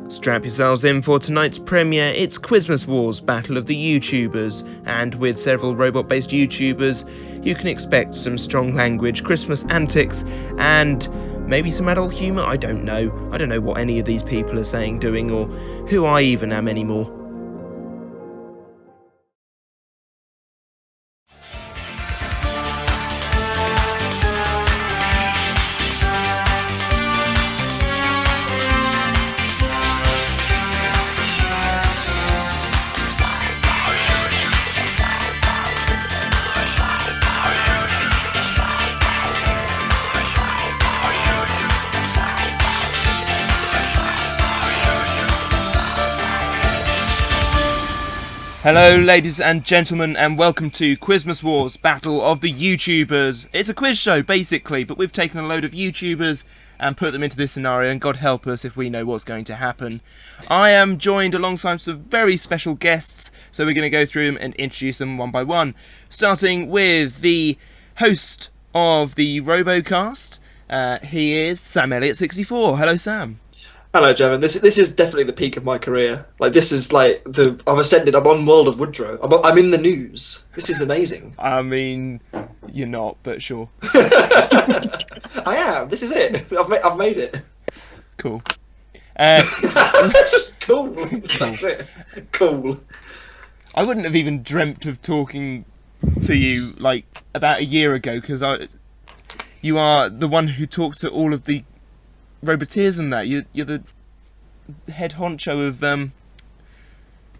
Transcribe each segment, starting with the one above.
Strap yourselves in for tonight's premiere. It's Quizmas Wars, Battle of the YouTubers, and with several robot-based YouTubers, you can expect some strong language, Christmas antics, and maybe some adult humour. I don't know what any of these people are saying, doing, or who I even am anymore. Hello ladies and gentlemen, and welcome to Quizmas Wars, Battle of the YouTubers. It's a quiz show basically, but we've taken a load of YouTubers and put them into this scenario, and God help us if we know what's going to happen. I am joined alongside some very special guests, so we're going to go through them and introduce them one by one. Starting with the host of the Robocast, he is Sam Elliott64. Hello Sam. Hello, Jevon. This is definitely the peak of my career. Like, this is like I've ascended. I'm on World of Woodrow. I'm in the news. This is amazing. I mean, you're not, but sure. I am. This is it. I've made it. Cool. Just cool. That's it. Cool. I wouldn't have even dreamt of talking to you like about a year ago, because you are the one who talks to all of the Roboteers and that. You're the head honcho of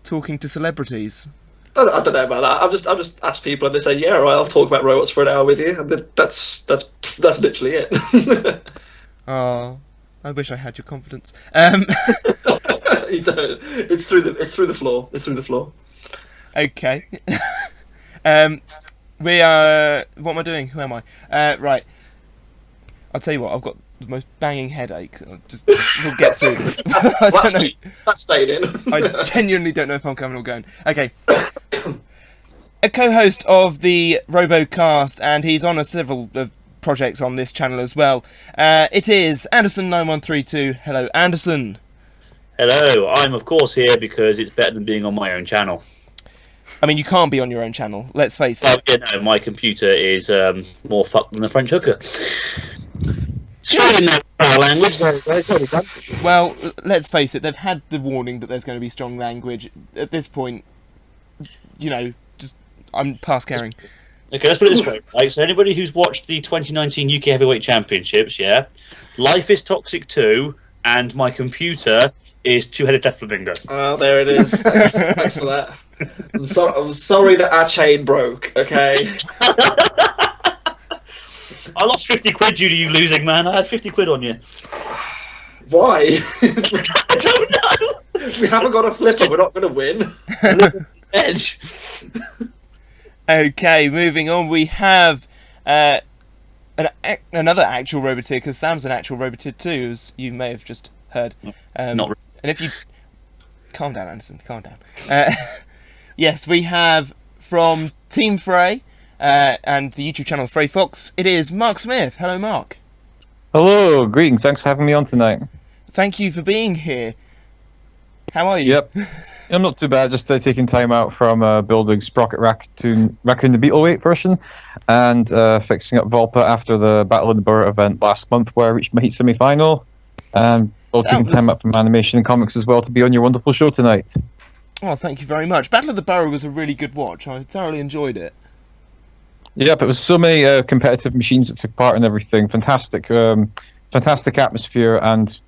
talking to celebrities. I don't know about that. I've just asked people and they say, yeah, all right, I'll talk about robots for an hour with you. And that's literally it. Oh, I wish I had your confidence. You don't. It's through the floor. It's through the floor. Okay. We are. What am I doing? Who am I? Right. I'll tell you what. I've got the most banging headache. We'll get through this. I don't know. That's stayed in. I genuinely don't know if I'm coming or going. Okay. A co-host of the Robocast, and he's on several projects on this channel as well. It is Anderson9132. Hello, Anderson. Hello. I'm of course here because it's better than being on my own channel. I mean, you can't be on your own channel. Let's face it. Yeah, no, my computer is more fucked than the French hooker. Language. Well, let's face it, they've had the warning that there's going to be strong language. At this point, I'm past caring. Okay, let's put it this way. Right, so anybody who's watched the 2019 UK Heavyweight Championships, yeah, Life is Toxic 2, and my computer is Two-Headed Death Flamingo. Oh, there it is. Thanks for that. I'm sorry that our chain broke, okay? I lost 50 quid due to you losing, man. I had 50 quid on you. Why? I don't know. We haven't got a flipper, we're not going to win. Edge. Okay, moving on. We have another actual Roboteer, because Sam's an actual Roboteer too, as you may have just heard. Not really. And if you... Calm down, Anderson, calm down. Yes, we have from Team Frey, and the YouTube channel FreyFox, it is Mark Smith. Hello, Mark. Hello, greetings. Thanks for having me on tonight. Thank you for being here. How are you? Yep. I'm not too bad, just taking time out from building Sprocket Raccoon the Beetleweight version, and fixing up Volpa after the Battle in the Burrow event last month, where I reached my heat semi-final. And taking time out from animation and comics as well to be on your wonderful show tonight. Well, thank you very much. Battle of the Burrow was a really good watch. I thoroughly enjoyed it. Yep, it was so many competitive machines that took part and everything. Fantastic atmosphere and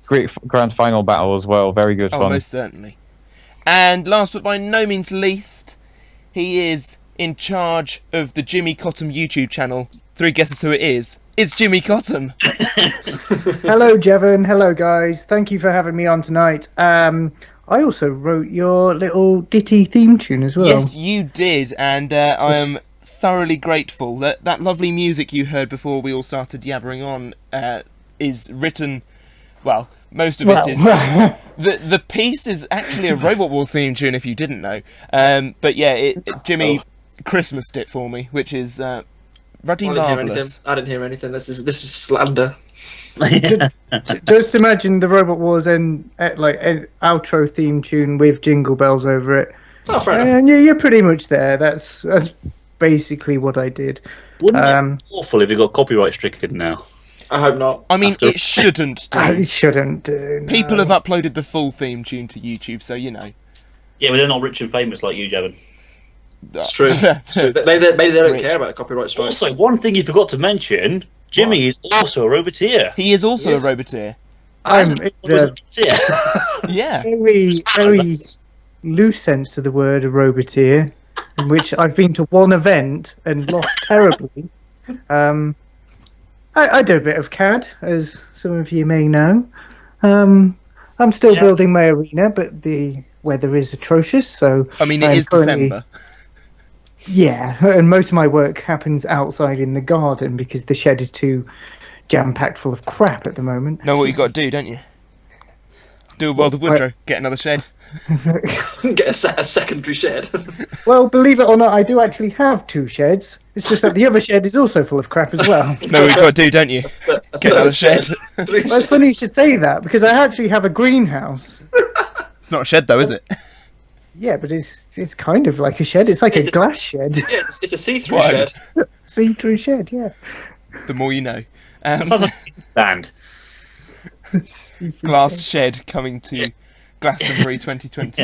great grand final battle as well. Very good fun. Oh, most certainly. And last but by no means least, he is in charge of the Jimmi Cottam YouTube channel. 3 guesses who it is. It's Jimmi Cottam. Hello, Jevon. Hello, guys. Thank you for having me on tonight. I also wrote your little ditty theme tune as well. Yes, you did, and I am thoroughly grateful. That lovely music you heard before we all started yabbering on is written... Well, most of it is... The piece is actually a Robot Wars theme tune, if you didn't know. But yeah, Jimmy Christmased it for me, which is ruddy marvellous. I didn't hear anything. This is slander. Just imagine the Robot Wars and like an outro theme tune with Jingle Bells over it, Oh, fair enough. and you're pretty much there. That's basically what I did. Wouldn't it be awful if it got copyright stricken now? I hope not. I mean, After- it shouldn't I do. shouldn't do. No. People have uploaded the full theme tune to YouTube, so you know. Yeah, but they're not rich and famous like you, Jevon. It's true. It's true. Maybe they don't Rich. care about copyright strikes. Also, one thing you forgot to mention, Jimmy is also a roboteer. He is also Yes. a roboteer. I'm What was a roboteer? Yeah. very loose sense to the word roboteer, in which I've been to one event and lost terribly. I do a bit of CAD, as some of you may know. I'm still Yeah. building my arena, but the weather is atrocious, so I mean, it I'm is currently- December. Yeah, and most of my work happens outside in the garden because the shed is too jam-packed full of crap at the moment. Know what you got to do, don't you? Do a World of Woodrow. Get another shed. Get a secondary shed. Well, believe it or not, I do actually have 2 sheds. It's just that the other shed is also full of crap as well. Know what you got to do, don't you? Get another shed. Well, it's funny you should say that because I actually have a greenhouse. It's not a shed, though, is it? Yeah, but it's kind of like a shed. It's like a It's- glass shed, Yeah, it's a see-through Why? shed. see-through shed. Yeah. The more you know. Sounds like a band. See-through Glass shed. shed coming to Glastonbury 2020.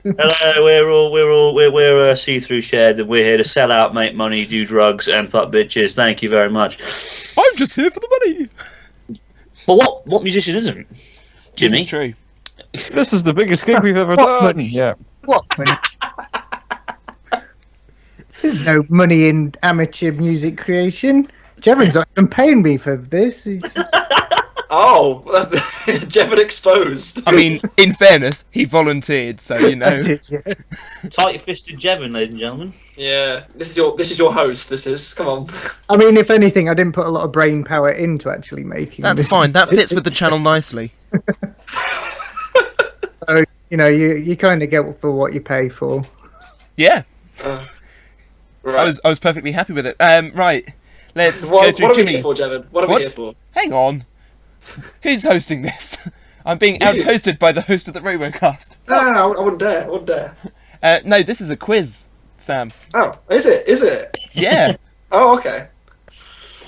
Hello, we're a see-through shed, and we're here to sell out, make money, do drugs, and fuck bitches. Thank you very much. I'm just here for the money. But what musician isn't? This Jimmy? is true. This is the biggest gig we've ever What done. money? Yeah. What money? There's no money in amateur music creation. Jevon's not even paying me for this. Oh, that's Jevon exposed. I mean, in fairness, he volunteered, so you know. Tight-fisted Jevon, ladies and gentlemen. Yeah, this is your host. This is. Come on. I mean, if anything, I didn't put a lot of brain power into actually making That's this. fine. That fits with the channel nicely. So, you know, you kind of get for what you pay for. Yeah, Right. I was perfectly happy with it. Right, let's go What through are we Jimmy. here for, Jevon? What are What? we here for? Hang on. Who's hosting this? I'm being out-hosted by the host of the Robocast. I wouldn't dare. I wouldn't dare. No, this is a quiz, Sam. Oh, is it? Is it? Yeah, Oh, okay.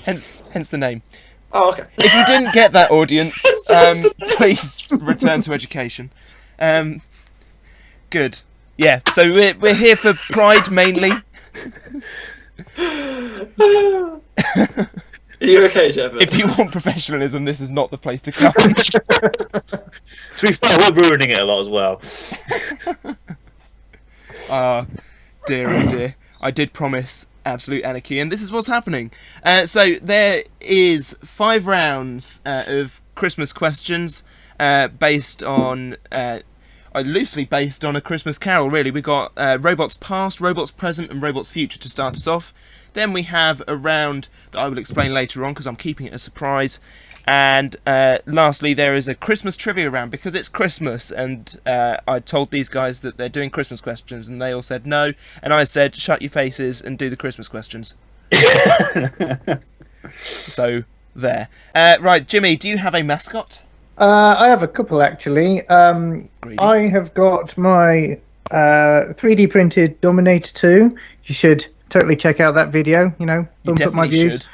hence the name. Oh, okay. If you didn't get that, audience, please return to education. Good. Yeah, so we're here for Pride mainly. Are you okay, Jevon? If you want professionalism, this is not the place to come. To be fair, we're ruining it a lot as well. Dear oh dear. I did promise absolute anarchy, and this is what's happening. So there is 5 rounds of Christmas questions based on... loosely based on A Christmas Carol, really. We got Robots Past, Robots Present, and Robots Future to start us off. Then we have a round that I will explain later on because I'm keeping it a surprise. And lastly, there is a Christmas trivia round because it's Christmas, and I told these guys that they're doing Christmas questions, and they all said no. And I said, shut your faces and do the Christmas questions. So there. Right, Jimmy, do you have a mascot? I have a couple actually. Greedy. I have got my 3D printed Dominator 2. You should totally check out that video. You know, You bump up my definitely views.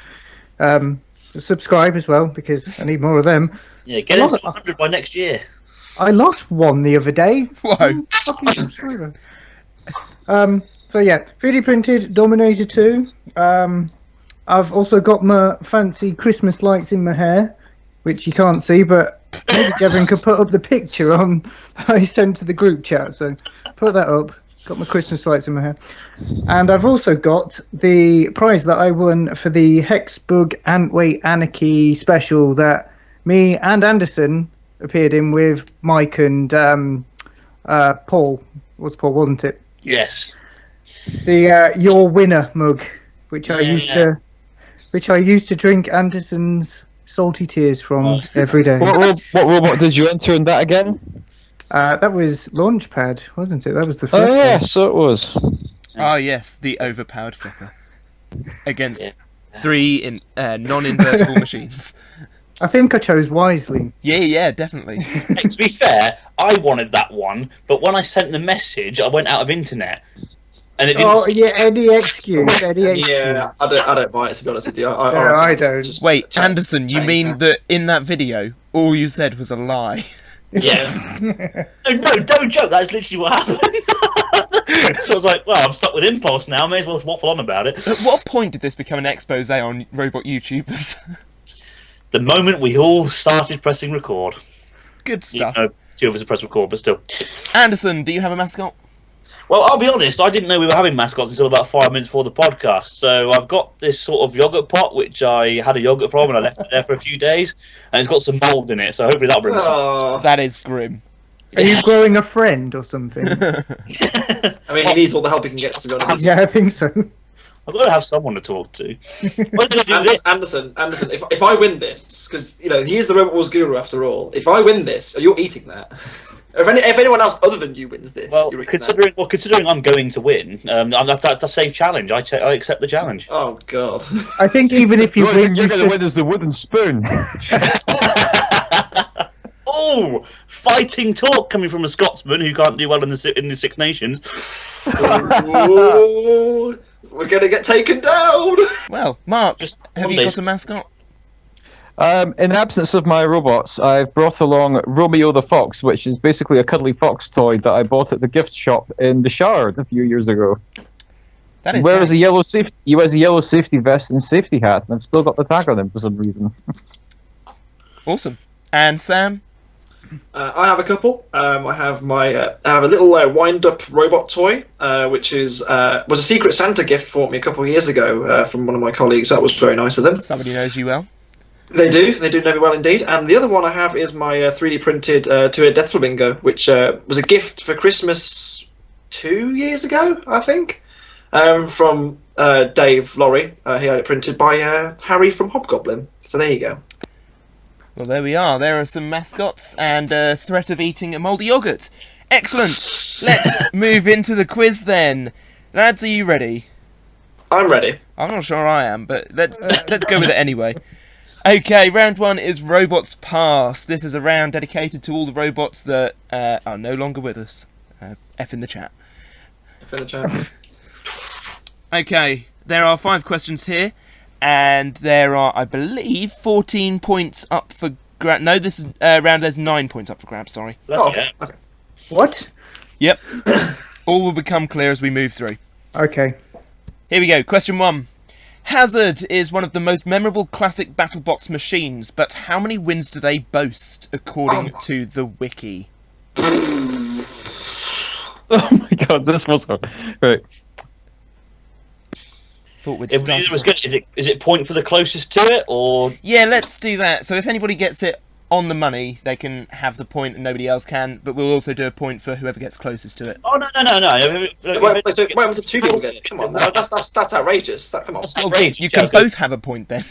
should. Subscribe as well because I need more of them. Yeah, get it to 100 by next year. I lost one the other day. Whoa. Fucking subscriber. So yeah, 3D printed Dominator 2. I've also got my fancy Christmas lights in my hair, which you can't see, but maybe Jevon could put up the picture on I sent to the group chat. So put that up. Got my Christmas lights in my hair. And I've also got the prize that I won for the Hexbug Antweight Anarchy special that me and Anderson appeared in with Mike and Paul. Was Paul, wasn't it? Yes. The Your Winner mug, which I Yeah. used to drink Anderson's salty tears from every day. What robot did you enter in that again? That was Launchpad, wasn't it? That was the Oh flipper. yeah, so it was. Ah, yes, the overpowered flipper. Against Yeah. 3 non-invertible machines. I think I chose wisely. Yeah, definitely. Hey, to be fair, I wanted that one, but when I sent the message, I went out of internet, and it didn't. Oh yeah, any excuse, any excuse. Yeah, I don't buy it, to be honest with you. No, reckon I it's don't. just Wait, a change- Anderson, you change mean now. that in that video, all you said was a lie? Yes. No, don't joke. That's literally what happened. So I was like, well, I'm stuck with impulse now. I may as well waffle on about it. At what point did this become an expose on robot YouTubers? The moment we all started pressing record. Good stuff. Two of us have pressed record, but still. Anderson, do you have a mascot? Well, I'll be honest, I didn't know we were having mascots until about 5 minutes before the podcast. So I've got this sort of yogurt pot, which I had a yogurt from, and I left it there for a few days, and it's got some mould in it, so hopefully that'll bring us up. Oh, That is grim. Are you growing a friend or something? I mean, he needs all the help he can get, to be honest. Yeah, I think so. I've got to have someone to talk to. What did I do this? Anderson, if I win this, because he is the Robot Wars guru after all. If I win this, you're eating that. If anyone else other than you wins this, Well, you're eating considering I'm going to win, that's a safe challenge. I accept the challenge. that. Oh God. I think even if you The only win, thing you you're going to should. win is the wooden spoon. Oh, fighting talk coming from a Scotsman who can't do well in the Six Nations. Ooh, we're gonna get taken down. Well, Mark, Just have one you day. got a mascot? In absence of my robots, I've brought along Romeo the Fox, which is basically a cuddly fox toy that I bought at the gift shop in the Shard a few years ago. That He is wears a nice. yellow safety vest and safety hat, and I've still got the tag on him for some reason. Awesome. And Sam? I have a couple. I have a little wind-up robot toy, which was a Secret Santa gift for me a couple of years ago from one of my colleagues. That was very nice of them. Somebody knows you well. They do know me well indeed. And the other one I have is my 3D printed two-ear Death Flamingo, which was a gift for Christmas 2 years ago, I think, from Dave Laurie. He had it printed by Harry from Hobgoblin. So there you go. Well, there we are. There are some mascots and a threat of eating a mouldy yogurt. Excellent. Let's move into the quiz then. Lads, are you ready? I'm ready. I'm not sure I am, but let's go with it anyway. Okay, round one is Robots Past. This is a round dedicated to all the robots that are no longer with us. F in the chat. In the chat. Okay, there are 5 questions here, and there are, I believe, 14 points up for grab. No, this is round. There's 9 points up for grab. Sorry. Oh, Yeah. okay. What? Yep. All will become clear as we move through. Okay. Here we go. Question 1. Hazard is one of the most memorable classic BattleBots machines, but how many wins do they boast, according to the wiki? Oh my god, this was hard. Right. Thought we'd If start it us was off. good, is it point for the closest to it, or Yeah, let's do that. So if anybody gets it on the money, they can have the point and nobody else can, but we'll also do a point for whoever gets closest to it. oh no. Wait until 2 people get it. Come on, that's outrageous. Come on. That's outrageous. You can Yeah, both have a point then.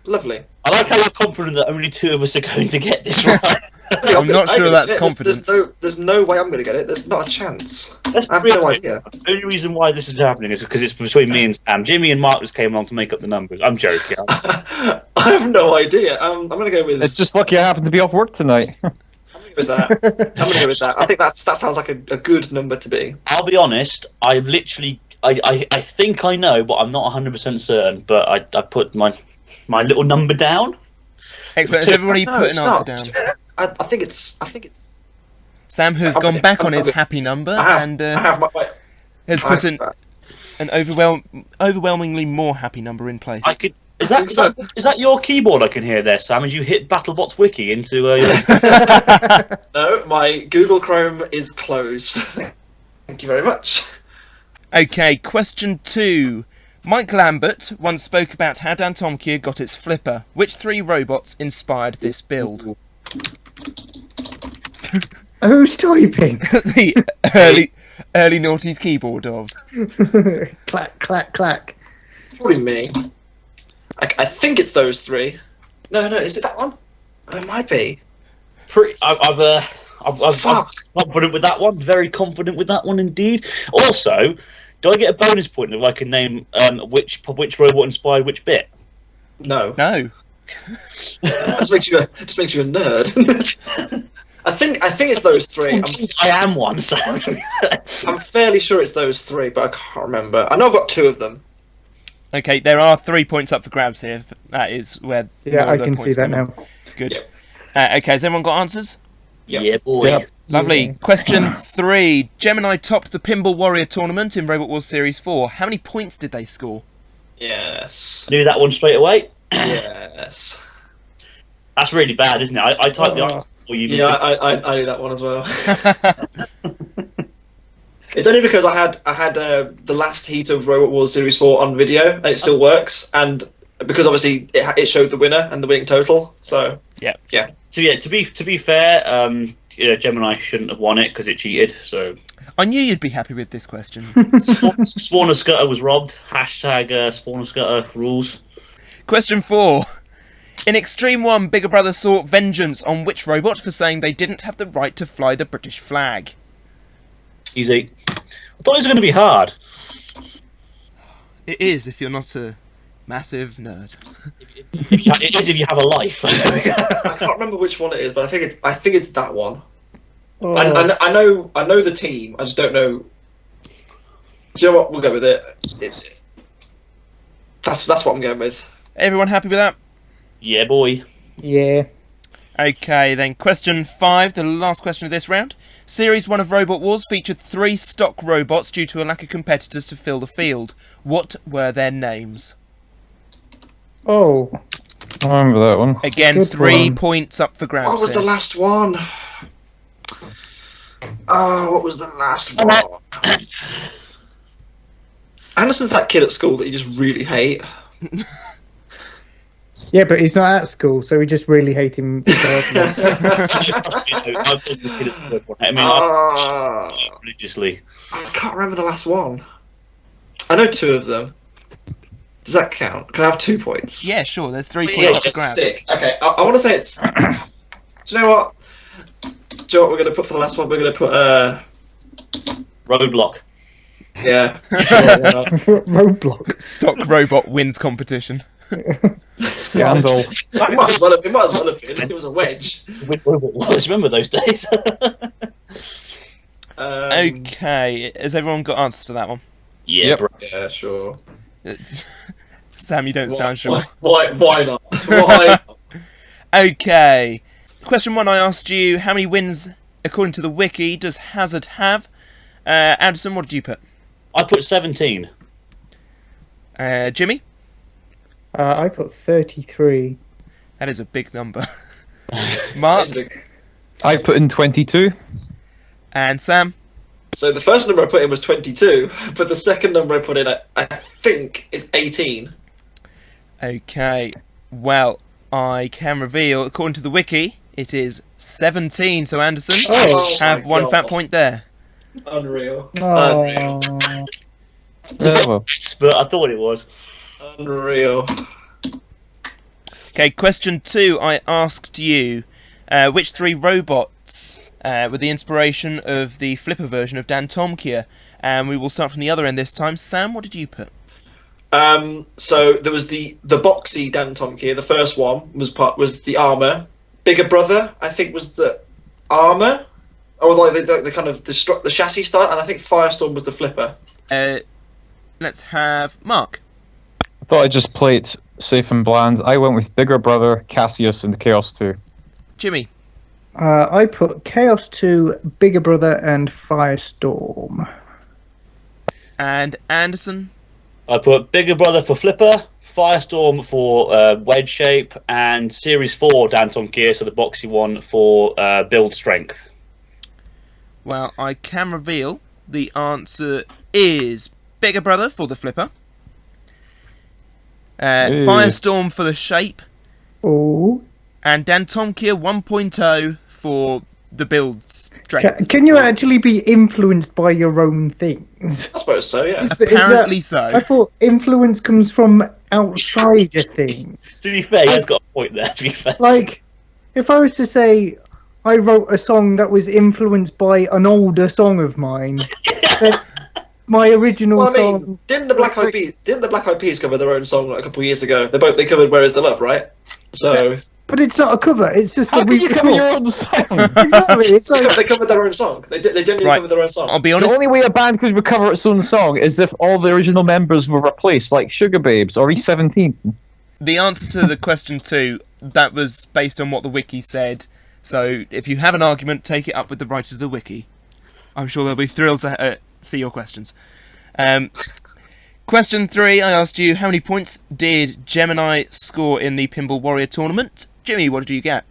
Lovely. I like how you're confident that only 2 of us are going to get this right. I'm not sure that's confidence. There's no way I'm going to get it. There's not a chance. Let's I have be no honest, idea. The only reason why this is happening is because it's between me and Sam. Jimmy and Mark just came along to make up the numbers. I'm joking. I have no idea. I'm going to go with. It's just lucky I happen to be off work tonight. I'm going to go with that. I'm going to go with that. I think that sounds like a good number to be. I'll be honest. I literally, I think I know, but I'm not 100% certain. But I put my little number down. Excellent. Has everybody No, put an it's answer not. down? I think it's. Sam has I'm gone with back it. on I'm his with it. happy number I and have my. has put an overwhelmingly more happy number in place. I could. Is that your keyboard I can hear there, Sam? As you hit BattleBots Wiki into No, my Google Chrome is closed. Thank you very much. Okay, question 2. Mike Lambert once spoke about how Dan Tomkia got its flipper. Which 3 robots inspired this build? Who's typing? The early noughties keyboard of. Clack, clack, clack. Probably me. I think it's those 3. No, is it that one? It might be. I'm Fuck. confident with that one. Very confident with that one indeed. Also, do I get a bonus point if I can name which robot inspired which bit? No. No. Just makes you a nerd. I think it's those three. I am one, so I'm fairly sure it's those three, but I can't remember. I know I've got two of them. Okay, there are 3 points up for grabs here. That is where. Yeah, more I of the can see points that come in. now. Good. Yep. Okay, has everyone got answers? Yep. Yeah, boy. Yep. Lovely. Yeah. Question 3. Gemini topped the Pinball Warrior tournament in Robot Wars Series 4. How many points did they score? Yes. I knew that one straight away. Yes. That's really bad, isn't it? I typed the answer before you. Yeah, I knew that one as well. It's only because I had the last heat of Robot Wars Series 4 on video, and it still works, and because obviously it showed the winner and the winning total. So Yeah. So yeah, to be fair, Gemini shouldn't have won it because it cheated. So I knew you'd be happy with this question. Spawner Scutter was robbed. Hashtag Spawner Scutter rules. Question 4. In Extreme 1, Bigger Brother sought vengeance on which robot for saying they didn't have the right to fly the British flag? Easy. I thought it was going to be hard. It is if you're not a massive nerd. It is if you have a life. I can't remember which one it is, but I think it's that one. Oh. I know the team. I just don't know. Do you know what? We'll go with it. That's what I'm going with. Everyone happy with that? Yeah, boy. Yeah. Okay, then question 5, the last question of this round. Series 1 of Robot Wars featured 3 stock robots due to a lack of competitors to fill the field. What were their names? Oh. I remember that one. Again, Good 3 one. points up for grabs. What was here. the last one? Oh, what was the last one? Anderson's that kid at school that you just really hate. Yeah, but he's not at school, so we just really hate him. regardless. I was the kid at school. I mean, Ah, religiously. I can't remember the last one. I know 2 of them. Does that count? Can I have 2 points? Yeah, sure, there's 3 Yeah, points up for just grabs. sick. Okay, I want to say it's. Do you know what? Do you know what we're going to put for the last one? We're going to put Roadblock. yeah. Roadblock. Stock robot wins competition. Scandal. It might as well have been. It was a wedge. Remember those days? Okay, has everyone got answers to that one? Yeah, Yep. bro. Yeah, sure. Sam, you don't sound sure. Why not? Why not? Okay. Question 1, I asked you, how many wins, according to the wiki, does Hazard have? Anderson, what did you put? I put 17. Jimmy? I put 33. That is a big number. Mark? I put in 22. And Sam? So the first number I put in was 22, but the second number I put in, I think, is 18. Okay. Well, I can reveal, according to the wiki, it is 17. So Anderson, Oh have my 1 God. fat point there. Unreal. Oh. Unreal. Yeah, well, But I thought it was. Unreal. Okay, question 2, I asked you, which 3 robots were the inspiration of the flipper version of Dan Tomkia? And we will start from the other end this time. Sam, what did you put? So there was the boxy Dan Tomkia. The first one was the armor. Bigger Brother, I think, was the armor, or like the kind of the chassis style, and I think Firestorm was the flipper. Let's have Mark. I thought I'd just play it safe and bland. I went with Bigger Brother, Cassius, and Chaos 2. Jimmy. I put Chaos 2, Bigger Brother, and Firestorm. And Anderson. I put Bigger Brother for Flipper, Firestorm for wedge shape, and Series 4 Dan Tomkia, so the boxy one for build strength. Well, I can reveal the answer is Bigger Brother for the flipper. Firestorm for the shape. Oh. And Dan Tomkia 1.0 for the build strength. Can you actually be influenced by your own things? I suppose so. Yeah. Apparently so. I thought influence comes from outside of things. To be fair, he has got a point there, to be fair. Like, if I was to say I wrote a song that was influenced by an older song of mine, then my original Well, I song... mean, didn't the Black Eyed Peas cover their own song like a couple of years ago? They covered "Where Is the Love," right? So But it's not a cover. It's just How a can you week cover before. your own song? Exactly. It's like they covered their own song. They genuinely Right. covered their own song. I'll be The honest. only way a band could recover its own song is if all the original members were replaced, like Sugar Babes or E17. The answer to the question 2, that was based on what the wiki said. So if you have an argument, take it up with the writers of the wiki. I'm sure they'll be thrilled to see your questions. Question 3, I asked you, how many points did Gemini score in the Pinball Warrior tournament? Jimmy, what did you get?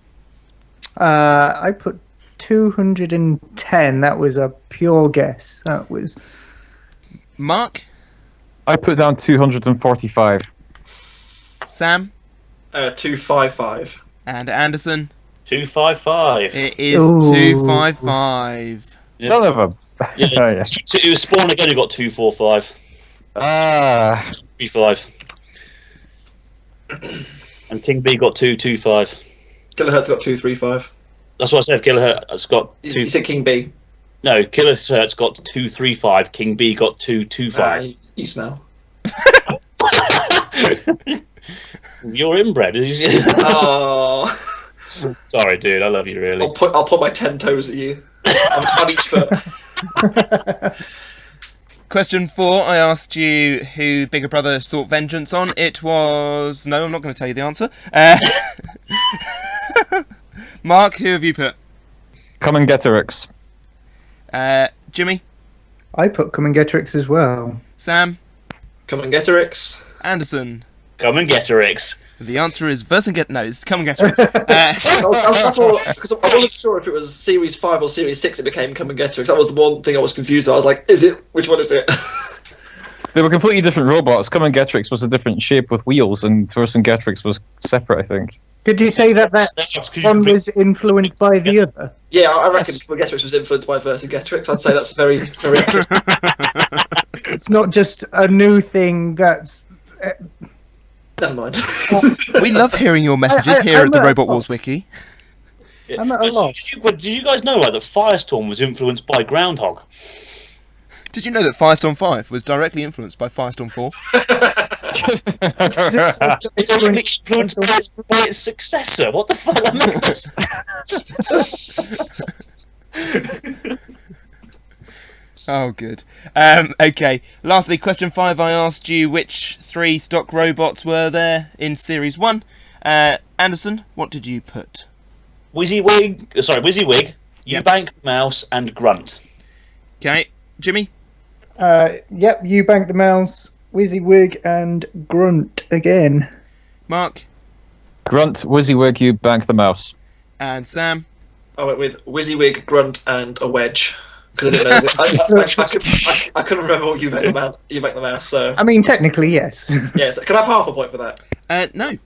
I put 210. That was a pure guess. That was. Mark? I put down 245. Sam? 255. And Anderson? 255. It is Ooh. 255. Yeah. None of them. Yeah. Oh, yeah. It was Spawn again who got 245. Ah, 35. And King B got 225. Kilohertz got 235. That's what I said. Kilohertz got You said King B. No, Kilohertz got 235. King B got 225. You smell. You're inbred. Oh, Sorry, dude. I love you really. I'll put my 10 toes at you on each foot. Question 4, I asked you who Bigger Brother sought vengeance on. It was... No, I'm not going to tell you the answer. Mark, who have you put? come and get a Rix. Jimmy? I put Come and Get Tricks as well. Sam? Come and get a Rix. Anderson? Come and get a Rix. The answer is verse and get... No, it's Come and Get It. That's all, because I wasn't sure if it was Series 5 or Series 6 it became Come and Get a Rix. That was the one thing I was confused about. I was like, is it? Which one is it? They were completely different robots. Come and get Rix was a different shape with wheels, and Verse and Getrix was separate, I think. Could you say that one was influenced by the other? Yeah, I reckon Come and Get a Rix was influenced by Verse and Get a Rix. I'd say that's very, very interesting. It's not just a new thing that's... Never mind. We love hearing your messages here at the Robot Wars Wiki. Yeah. I'm at a loss. Did you guys know that Firestorm was influenced by Groundhog? Did you know that Firestorm 5 was directly influenced by Firestorm 4? It's actually influenced by its successor. What the fuck? That makes no sense. Oh, good. Okay, lastly, question 5, I asked you which 3 stock robots were there in Series 1. Anderson, what did you put? WYSIWYG, Yep. Eubank, Mouse, and Grunt. Okay, Jimmy? Yep, Eubank the Mouse, WYSIWYG, and Grunt again. Mark? Grunt, WYSIWYG, you bank the mouse. And Sam? I went with WYSIWYG, Grunt, and a wedge. Because I didn't know. I couldn't remember what you make the mouse. So I mean, technically, yes. yes, can I have half a point for that? No.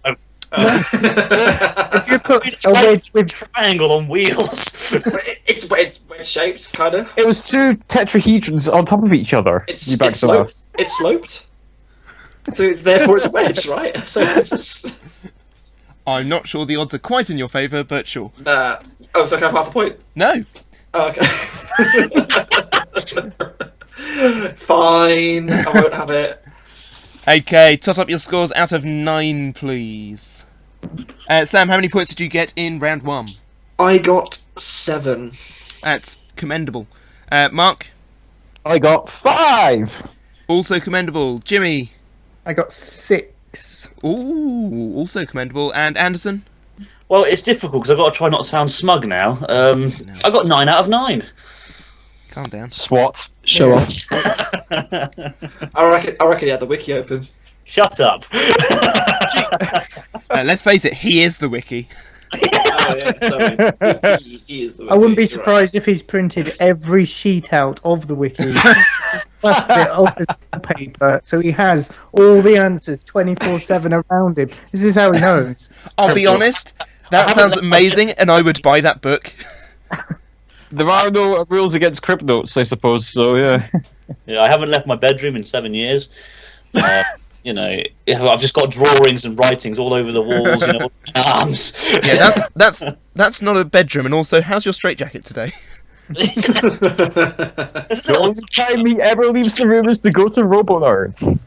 If you put a wedge with... triangle on wheels. it's wedge shaped, kind of. It was 2 tetrahedrons on top of each other. It's You banked the sloped. mouse. It's sloped. So therefore, it's a wedge, right? So it's just... I'm not sure the odds are quite in your favour, but sure. Oh, so I can have half a point. No. Oh, okay. Fine, I won't have it. Okay, tot up your scores out of 9, please. Sam, how many points did you get in round 1? I got 7. That's commendable. Mark? I got 5! Also commendable. Jimmy? I got 6. Ooh, also commendable. And Anderson? Well, it's difficult because I've got to try not to sound smug now. I got 9 out of 9. Calm down. SWAT. Show off. I reckon he had the wiki open. Shut up. Let's face it, he is the wiki. Oh, yeah, sorry. He is the wiki. I wouldn't be You're surprised if he's printed every sheet out of the wiki. Just plus it up as paper, so he has all the answers 24/7 around him. This is how he knows. I'll be honest, that sounds amazing, and I would buy that book. There are no rules against crypt notes, I suppose, so yeah. Yeah, I haven't left my bedroom in 7 years. You know, I've just got drawings and writings all over the walls, you know, arms. Yeah, that's not a bedroom, and also, how's your straitjacket today? The only time he ever leaves the room is to go to RoboNerd.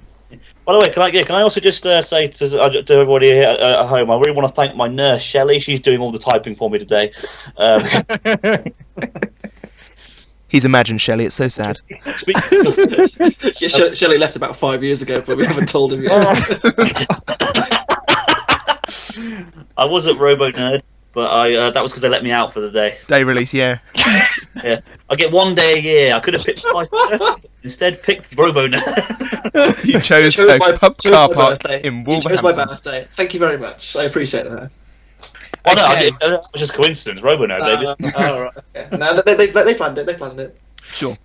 By the way, can I also just say to everybody here at home, I really want to thank my nurse Shelley. She's doing all the typing for me today. He's imagined Shelley. It's so sad. Shelley left about 5 years ago, but we haven't told him yet. I was at Robo Nerd, but that was because they let me out for the day. Day release, yeah. Yeah, I get 1 day a year. I could have picked my instead picked Robo Nerd. You chose my pub car park birthday. in You chose Wolverhampton. my birthday. Thank you very much. I appreciate that. Oh, no, Okay. it was just coincidence. Robo Nerd, baby. Right. Okay. No, they planned it. They planned it. Sure.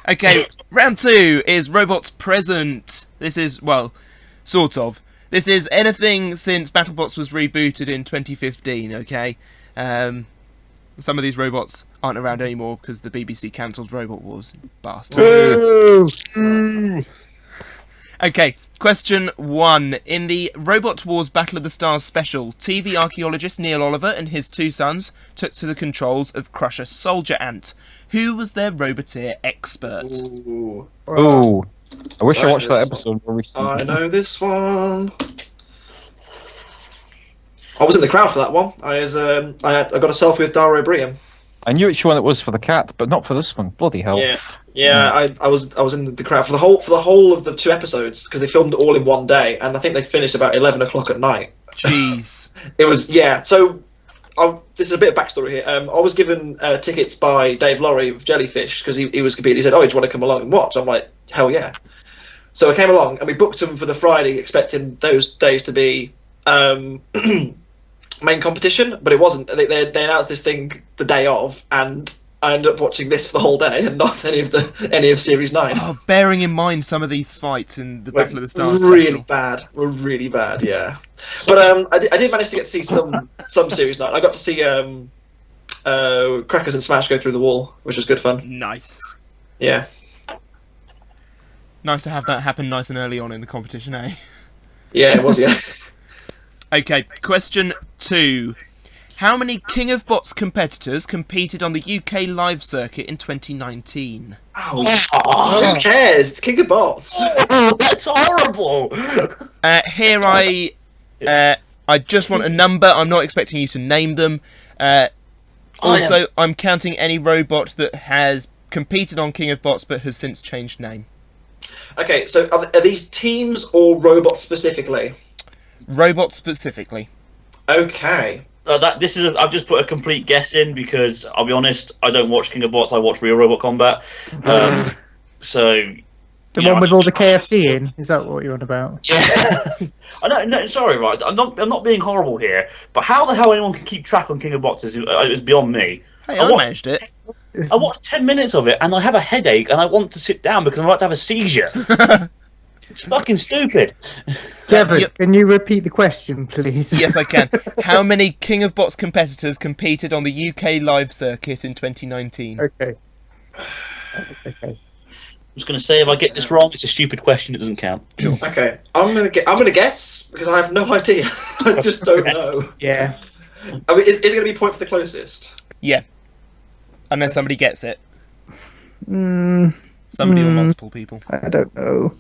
Okay, round 2 is Robots Present. This is, well, sort of. This is anything since BattleBots was rebooted in 2015, okay? Some of these robots aren't around anymore because the BBC cancelled Robot Wars. Bastards. Okay, question 1. In the Robot Wars Battle of the Stars special, TV archaeologist Neil Oliver and his 2 sons took to the controls of Crusher Soldier Ant. Who was their Roboteer expert? Ooh. Oh, I wish I Right, watched that this episode more recently. I know this one. I was in the crowd for that one. I got a selfie with Dara O'Brien. I knew which one it was for the cat, but not for this one. Bloody hell! Yeah. I was in the crowd for the whole of the 2 episodes because they filmed it all in one day, and I think they finished about 11 o'clock at night. Jeez. It was So, this is a bit of backstory here. I was given tickets by Dave Laurie of Jellyfish because he was competing. He said, "Oh, do you want to come along and watch?" I'm like, "Hell yeah!" So I came along and we booked them for the Friday, expecting those days to be main competition, but it wasn't. They announced this thing the day of, and I ended up watching this for the whole day and not any of Series 9. Oh, bearing in mind some of these fights in the Battle of the Stars really special. were really bad, yeah. But I did manage to get to see some Series 9. I got to see Crackers and Smash go through the wall, which was good fun. Nice. Yeah. Nice to have that happen nice and early on in the competition, eh? Yeah, it was, yeah. Okay, question 2. How many King of Bots competitors competed on the UK live circuit in 2019? Oh, who cares? It's King of Bots. Oh, that's horrible. Here I just want a number. I'm not expecting you to name them. Also, I'm counting any robot that has competed on King of Bots but has since changed name. Okay, so are these teams or robots specifically? Robots specifically. Okay. I've just put a complete guess in because I'll be honest, I don't watch King of Bots. I watch Real Robot Combat. So The one with all the KFC in? Is that what you're on about? Yeah. No, sorry, right. I'm not being horrible here, but how the hell anyone can keep track on King of Bots is beyond me. Hey, I managed it. I watched 10 minutes of it and I have a headache and I want to sit down because I'm about to have a seizure. It's fucking stupid. Devon, can you repeat the question, please? Yes, I can. How many King of Bots competitors competed on the UK live circuit in 2019? Okay. I'm just going to say if I get this wrong, it's a stupid question. It doesn't count. Sure. Okay. I'm gonna guess because I have no idea. I just don't know. Yeah. I mean, is it going to be point for the closest? Yeah. Unless somebody gets it. Somebody Somebody or multiple people. I don't know.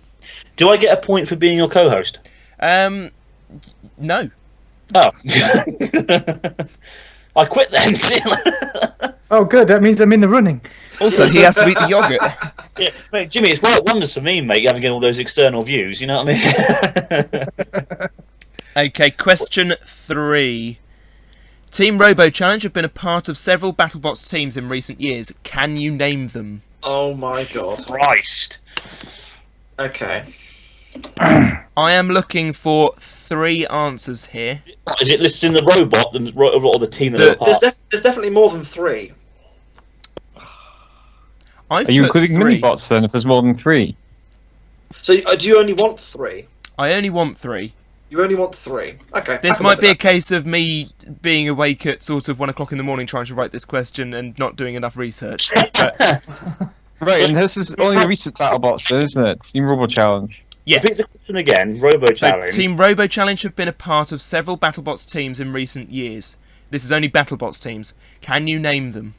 Do I get a point for being your co-host? No. Oh. I quit then. Oh, good. That means I'm in the running. Also, he has to eat the yogurt. Yeah, mate, Jimmy, it's worked wonders for me, mate. You haven't got all those external views. You know what I mean? Okay, question 3. Team Robo Challenge have been a part of several BattleBots teams in recent years. Can you name them? Oh my god. Christ. Okay. I am looking for 3 answers here. Is it listed in the robot or the team that they're a part? There's definitely more than 3. Are Are you including mini-bots then, if there's more than 3? So do you only want 3? I only want 3. You only want 3. Okay. This might be a case of me being awake at sort of 1 o'clock in the morning trying to write this question and not doing enough research. But, Right, and this is only a recent BattleBots, then, isn't it? Team Robo Challenge. yes. Repeat the question again. Robo So, Challenge. Team Robo Challenge have been a part of several BattleBots teams in recent years. This is only BattleBots teams. Can you name them?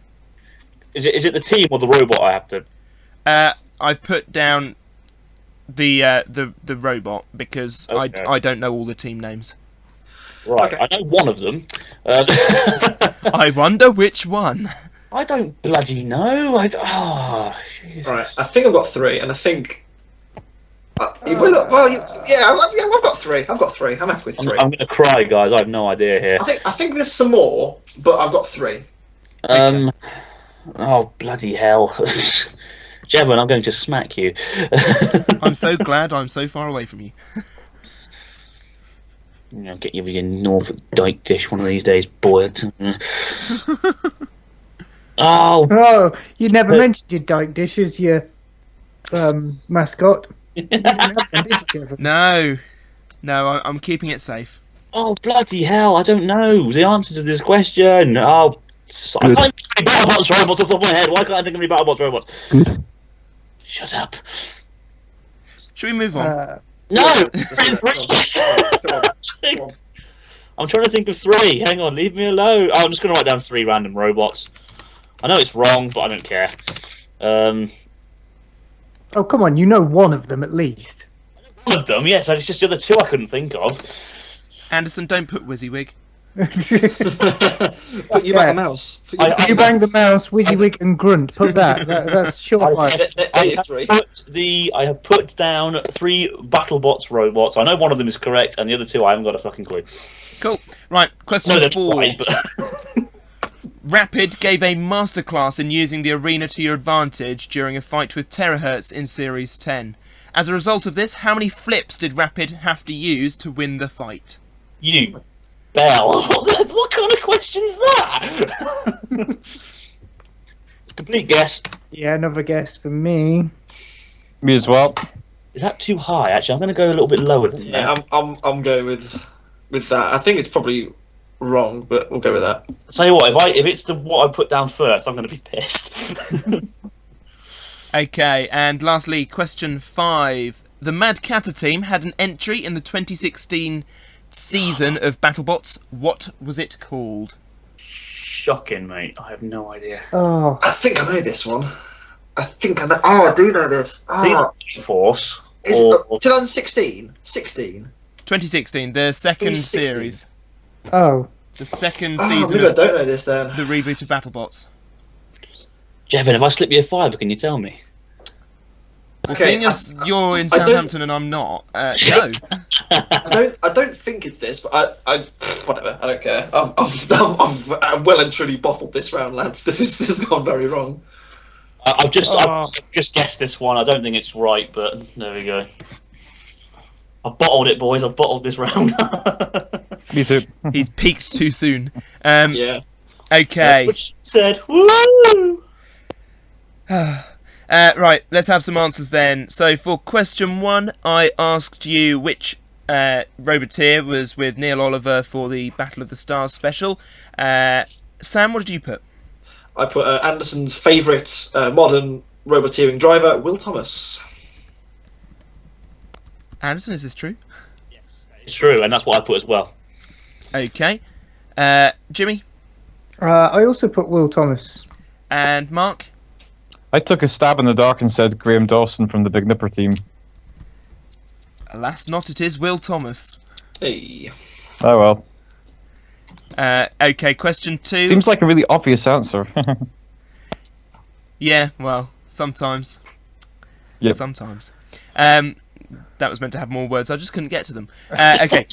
Is it the team or the robot? I have to. I've put down the robot, because Okay. I don't know all the team names. Right, Okay. I know one of them. I wonder which one. I don't bloody know. Jesus. Right, I think I've got 3, and I think. I've got 3. I've got 3. I'm happy with 3. I'm going to cry, guys. I have no idea here. I think there's some more, but I've got 3. Oh, bloody hell. Jevon, I'm going to smack you. I'm so glad I'm so far away from you. Get you with your Norfolk Dyke dish one of these days, boy. Oh, Oh, you never mentioned your Dyke dish as your mascot. You didn't have one, did you, Kevin? No, I'm keeping it safe. oh, bloody hell! I don't know the answer to this question. Oh, I can't think of any BattleBots robots off the top of my head. Why can't I think of any BattleBots robots? Good. Shut up. Should we move on? No. Come on. I'm trying to think of 3. Hang on, leave me alone. Oh, I'm just going to write down 3 random robots. I know it's wrong, but I don't care. Oh, come on, you know one of them at least. One of them, yes. It's just the other 2 I couldn't think of. Anderson, don't put WYSIWYG. Put you back a mouse. You bang the mouse, WYSIWYG and Grunt. Put that's surefire. I have put down 3 BattleBots robots. I know one of them is correct, and the other 2 I haven't got a fucking clue. Cool. Right, question No, they're 4. right, but Rapid gave a masterclass in using the arena to your advantage during a fight with Terahertz in Series 10. As a result of this, how many flips did Rapid have to use to win the fight? you, Bell. What kind of question is that? Complete guess. Yeah, another guess for me. Me as well. Is that too high? Actually, I'm going to go a little bit lower than Yeah, that. I'm going with that. I think it's probably wrong, but we'll go with that. Tell you what, if it's what I put down first, I'm going to be pissed. Okay, and lastly, question 5. The Mad Catter team had an entry in the 2016 season of BattleBots. What was it called? Shocking, mate. I have no idea. Oh, I think I know this one. I think I know. Oh, I do know this. It's either Force Is or 2016? 16? 2016, the second 2016. series. oh. The second Oh, season maybe I of don't know this then. the reboot of BattleBots. Jevon, if I slip you a 5, can you tell me? Well, Okay, seeing as you're in I don't- Southampton and I'm not, no. I don't think it's this, but I whatever. I don't care. I've well and truly bottled this round, lads. This has gone very wrong. I've just guessed this one. I don't think it's right, but there we go. I've bottled it, boys. I've bottled this round. Me too. He's peaked too soon. Yeah. Okay. Which said, woo! Right, let's have some answers then. So for question 1, I asked you which Roboteer was with Neil Oliver for the Battle of the Stars special. Sam, what did you put? I put Anderson's favourite modern roboteering driver, Will Thomas. Anderson, is this true? It's true, and that's what I put as well. Okay. Jimmy I also put Will Thomas. and Mark. I took a stab in the dark and said Graham Dawson from the Big Nipper team. Alas, not it is Will Thomas. Hey. Oh well. Okay, question 2. Seems like a really obvious answer. Yeah, well, sometimes. Yep. Sometimes. That was meant to have more words, I just couldn't get to them. Okay.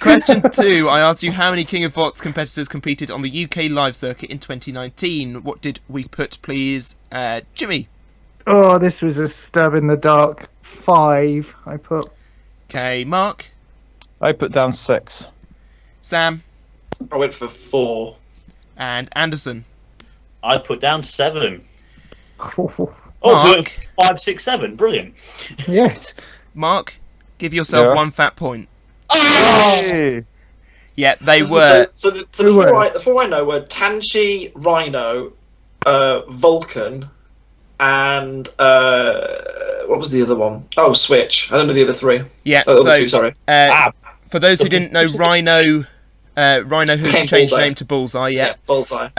Question 2. I asked you how many King of Bots competitors competed on the UK live circuit in 2019. What did we put, please? Jimmy. Oh, this was a stab in the dark. 5, I put. Okay, Mark. I put down 6. Sam. I went for 4. And Anderson. I put down 7. Oh, Oh, so Mark. it was 5, 6, 7. Brilliant. yes. Mark, give yourself Yeah. 1 fat point. Oh! Hey! Yeah, they were. So the Who were? four I know were Tanchi, Rhino, Vulcan, and what was the other one? Oh, Switch. I don't know the other 3. Yeah, Oh, the other so 2, sorry. for those who didn't know, Rhino who Bullseye. changed name to Bullseye, yeah. Bullseye.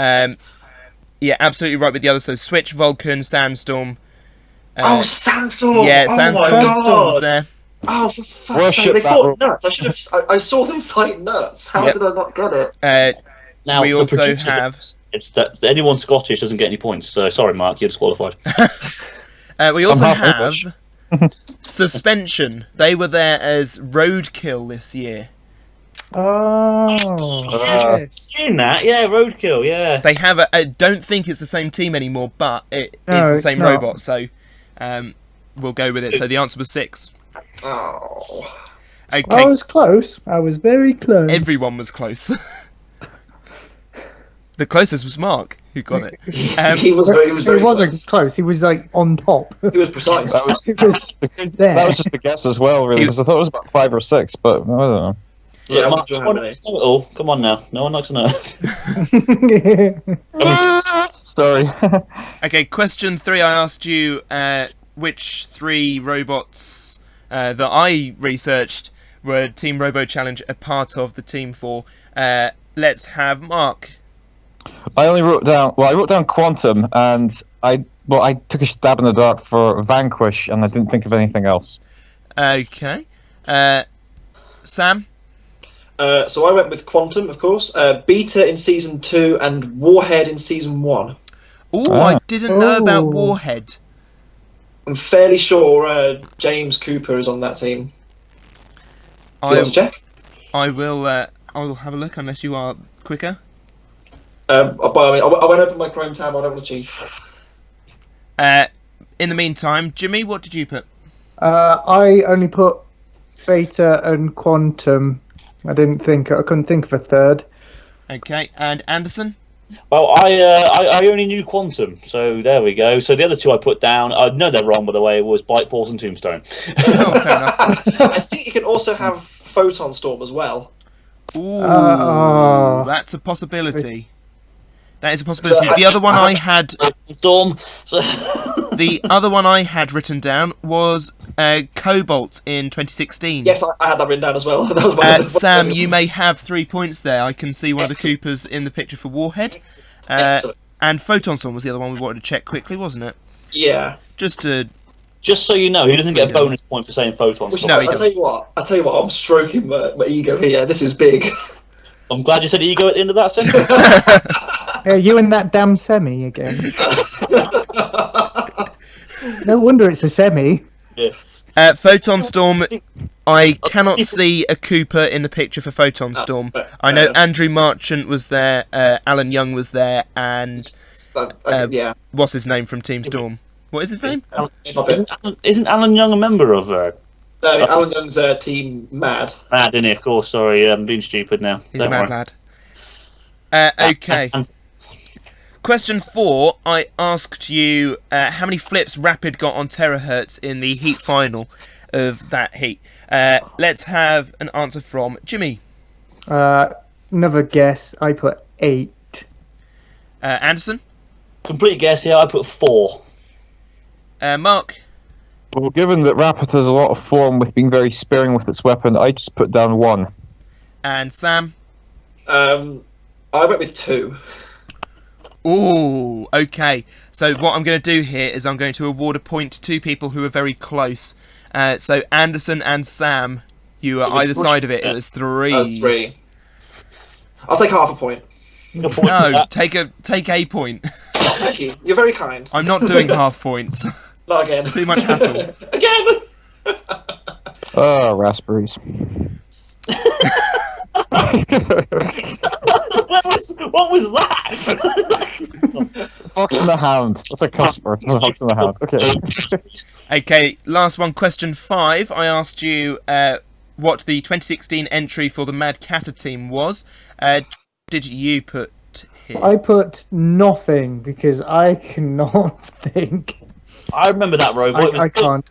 Yeah, absolutely right with the others. So Switch, Vulcan, Sandstorm, Sandstorm! Yeah, Oh Sandstorm my was god! there. Oh, for fuck's Worship sake, they that fought rule. nuts. I saw them fight nuts. How Yep. did I not get it? Now, We the also producer have- it's that anyone Scottish doesn't get any points. So sorry, Mark, you're disqualified. We also half have English. Suspension. They were there as Roadkill this year. Oh, yes. Seeing that, yeah, Roadkill, yeah. They have I don't think it's the same team anymore, but it No, is the it's same not. robot, so we'll go with it. So the answer was 6. Oh. I Okay, was close. I was very close. everyone was close. The closest was Mark, who got it. He was very It wasn't close. close. He was like on top. He was precise. That was It was there. that was just a guess as well, really, because I thought it was about 5 or 6, but I don't know. Yeah, Look, I'm Mark, sure someone how likes to know it all. Come on now, no one likes to know. Sorry. Okay, question 3. I asked you which 3 robots that I researched were Team Robo Challenge a part of the Team 4. Let's have Mark. I wrote down Quantum, and I took a stab in the dark for Vanquish, and I didn't think of anything else. Okay. Sam? So I went with Quantum, of course. Beta in season 2 and Warhead in season 1. Ooh, I Ah. didn't know about Oh. Warhead. I'm fairly sure James Cooper is on that team. Do you want to check? I will have a look unless you are quicker. But I won't open my Chrome tab. I don't want to cheat. In the meantime, Jimmy, what did you put? I only put Beta and Quantum. I couldn't think of a third. Okay, and Anderson? Well, I only knew Quantum, so there we go. So the other 2 I put down, I know they're wrong, by the way, was Blight Force and Tombstone. Oh, fair enough. I think you can also have Photon Storm as well. Ooh, Oh. that's a possibility. That is a possibility. So, The other one I had, Storm. So the other one I had written down was Cobalt in 2016. Yes, I had that written down as well. That was one of the- Sam, you may have 3 points there. I can see one of the Coopers in the picture for Warhead. Excellent. And Photon Storm was the other one we wanted to check quickly, wasn't it? Yeah. Just to... just so you know, he doesn't get a bonus point for saying Photon Which, Storm. he I'll tell you what. I'm stroking my ego here. This is big. I'm glad you said ego at the end of that sentence. Yeah, you and that damn semi again. No wonder it's a semi. Yeah. Photon Storm, I cannot see a Cooper in the picture for Photon Storm. I know Andrew Marchant was there, Alan Young was there, and Yeah. what's his name from Team Storm? What is his name? Isn't Alan Young a member of No, Alan Young's team Mad. Mad, didn't he? Of course, sorry, I'm being stupid now. He's Don't a mad worry. lad. Okay. Question 4, I asked you how many flips Rapid got on terahertz in the heat final of that heat. Let's have an answer from Jimmy. Another guess. I put 8. Anderson? Complete guess here, I put 4. Mark? Well, given that Rapid has a lot of form with being very sparing with its weapon, I just put down 1. And Sam? I went with 2. Ooh, okay. So what I'm going to do here is I'm going to award a point to 2 people who are very close. So Anderson and Sam, you are either side of it. It was 3. That's 3. I'll take half a point. A point No, for that. take a point. Thank you. You're very kind. I'm not doing half points. Not again. Too much hassle. Again. Oh, raspberries. What was that? Fox in the Hound. That's a customer. It's a Fox in the Hound. Okay. Okay, last one, question 5. I asked you what the 2016 entry for the Mad Catter team was. Did you put here? I put nothing because I cannot think. I remember that robot. It was I can't.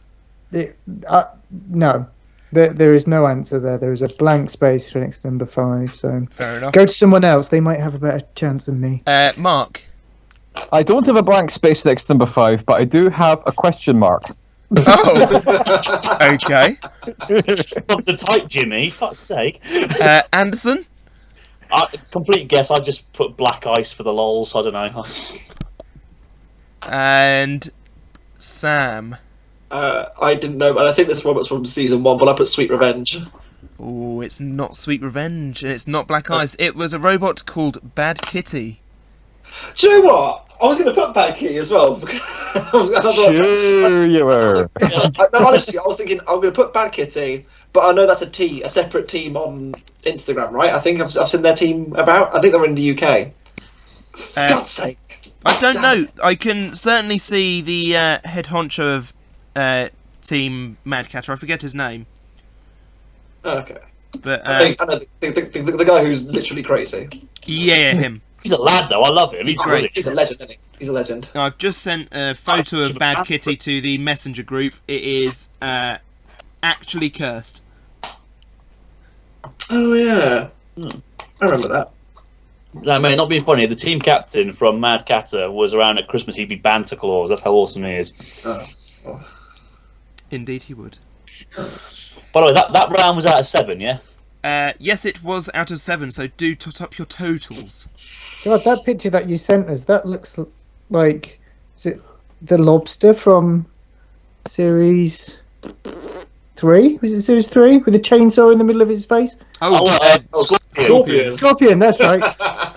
No. There is no answer there. There is a blank space for next to number 5. So Fair enough. go to someone else. They might have a better chance than me. Mark? I don't have a blank space next to number 5, but I do have a question mark. Oh! Okay. Stop the type, Jimmy. Fuck's sake. Anderson? Complete guess. I just put black ice for the lols. I don't know. And Sam. I didn't know, and I think this Robert's from season 1, but I put Sweet Revenge. Oh, it's not Sweet Revenge, and it's not Black Ice. It was a robot called Bad Kitty. Do you know what? I was going to put Bad Kitty as well. Sure you were. No, honestly, I was thinking I'm going to put Bad Kitty, but I know that's a separate team on Instagram, right? I think I've seen their team about. I think they're in the UK. For God's sake. I don't know. I can certainly see the head honcho of Team Mad Catter. I forget his name. Okay. But I know the guy who's literally crazy. yeah, him. He's a lad, though. I love him. He's great. brilliant. He's a legend, isn't he? He's a legend. I've just sent a photo of Bad Kitty to the messenger group. It is actually cursed. Oh, yeah. I remember that. No, mate, not being funny. The team captain from Mad Catter was around at Christmas. He'd be Banter Claus. That's how awesome he is. Oh. Indeed, he would. By the way, that round was out of 7, yeah? Yes, it was out of 7. So do tot up your totals. God, that picture that you sent us, that looks like, is it the lobster from series 3? Was it series 3 with a chainsaw in the middle of his face? Scorpion. Scorpion, that's right.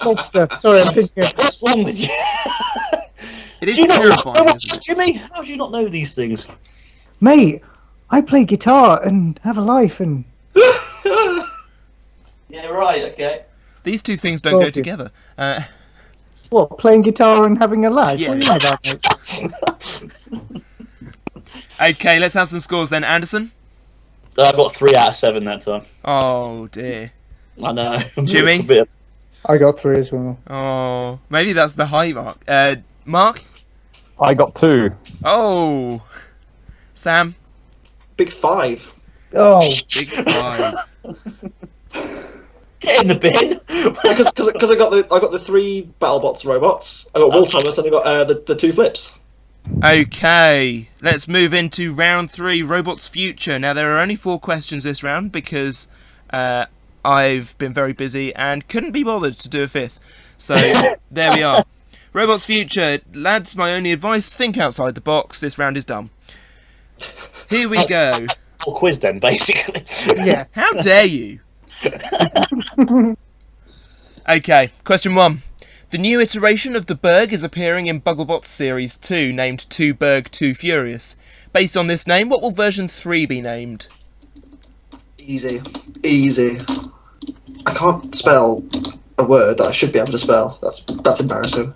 Lobster. Sorry, I'm thinking. What's wrong with you? It is Do you know terrifying, what's isn't it? Jimmy? How do you not know these things? Mate, I play guitar and have a life and... Yeah, right, okay. These two things don't go Scorpion. together. What, playing guitar and having a life? Yeah. What do you know about, mate? Okay, let's have some scores then. Anderson? I got 3 out of 7 that time. Oh, dear. I know. Jimmy? I got 3 as well. Oh, maybe that's the high mark. Mark? I got 2. Oh. Sam? Big 5. Oh, Big 5. Get in the bin. Because I got the 3 BattleBots robots. I got Wolf Thomas and I got the 2 flips. Okay, let's move into round 3, Robots Future. Now, there are only 4 questions this round because I've been very busy and couldn't be bothered to do a 5th. So, there we are. Robots Future. Lads, my only advice, think outside the box. This round is done. Here we go. Or quiz then, basically. yeah. How dare you? Okay, question 1. The new iteration of the Berg is appearing in Bugglebots Series 2, named 2 Berg 2 Furious. Based on this name, what will version 3 be named? Easy. I can't spell a word that I should be able to spell. That's embarrassing.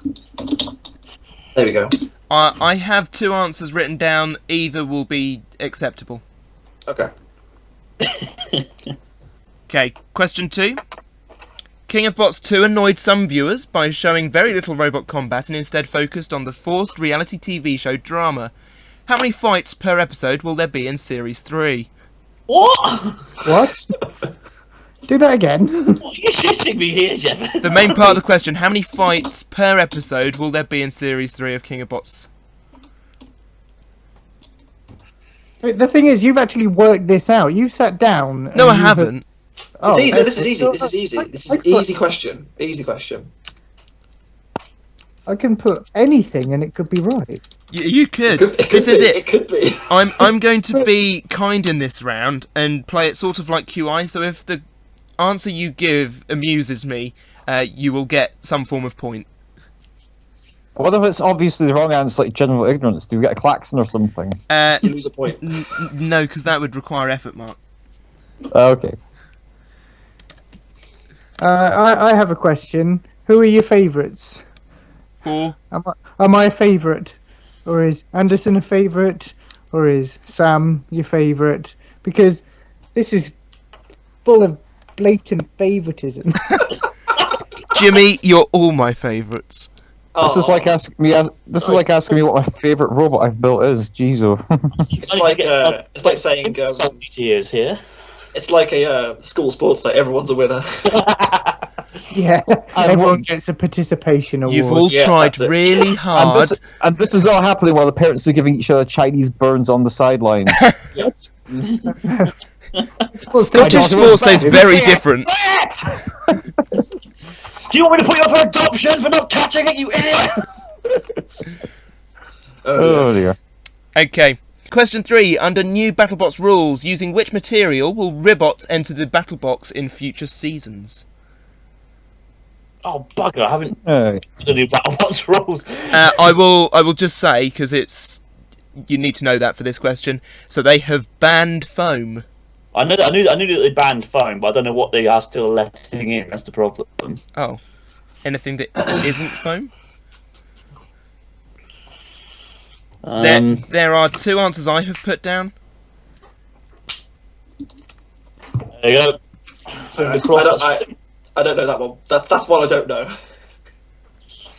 There we go. I have 2 answers written down. Either will be acceptable. Okay. Okay, question 2. King of Bots 2 annoyed some viewers by showing very little robot combat and instead focused on the forced reality TV show drama. How many fights per episode will there be in Series 3? What? What? Do that again. What are you shitting me here, Jeff? The main part of the question, how many fights per episode will there be in Series 3 of King of Bots? The thing is, you've actually worked this out. You've sat down. No, I and haven't. Oh, It's easy. This is easy. This is easy. I- This is I an thought- easy question. Easy question. I can put anything and it could be right. You could. It could This be, is it. It could be. I'm going to be kind in this round and play it sort of like QI. So if the answer you give amuses me, you will get some form of point. What if it's obviously the wrong answer, like general ignorance? Do we get a klaxon or something? You lose a point. No, because that would require effort, Mark. Okay. I have a question. Who are your favourites? 4. Am I a favourite? Or is Anderson a favourite? Or is Sam your favourite? Because this is full of blatant favouritism. Jimmy, you're all my favourites. This is like asking me. This is like asking me what my favourite robot I've built is. Jeez, It's like saying Salty tears here. it's like a school sports day. Everyone's a winner. Yeah, everyone gets a participation award. You've all Yeah, tried that's it. really hard. and this is all happening while the parents are giving each other Chinese burns on the sidelines. Scottish sports day is very different. Do you want me to put you up for adoption for not catching it, you idiot? Oh dear. Okay. Question 3. Under new BattleBots rules, using which material will Ribbot enter the battle box in future seasons? Oh, bugger, I haven't Hey. done any BattleBots rules. I will just say, because it's... You need to know that for this question. So they have banned foam. I knew that they banned foam, but I don't know what they are still letting in. That's the problem. Oh. Anything that isn't foam? There are 2 answers I have put down. There you go. Fingers crossed. I don't know that one. That's one I don't know.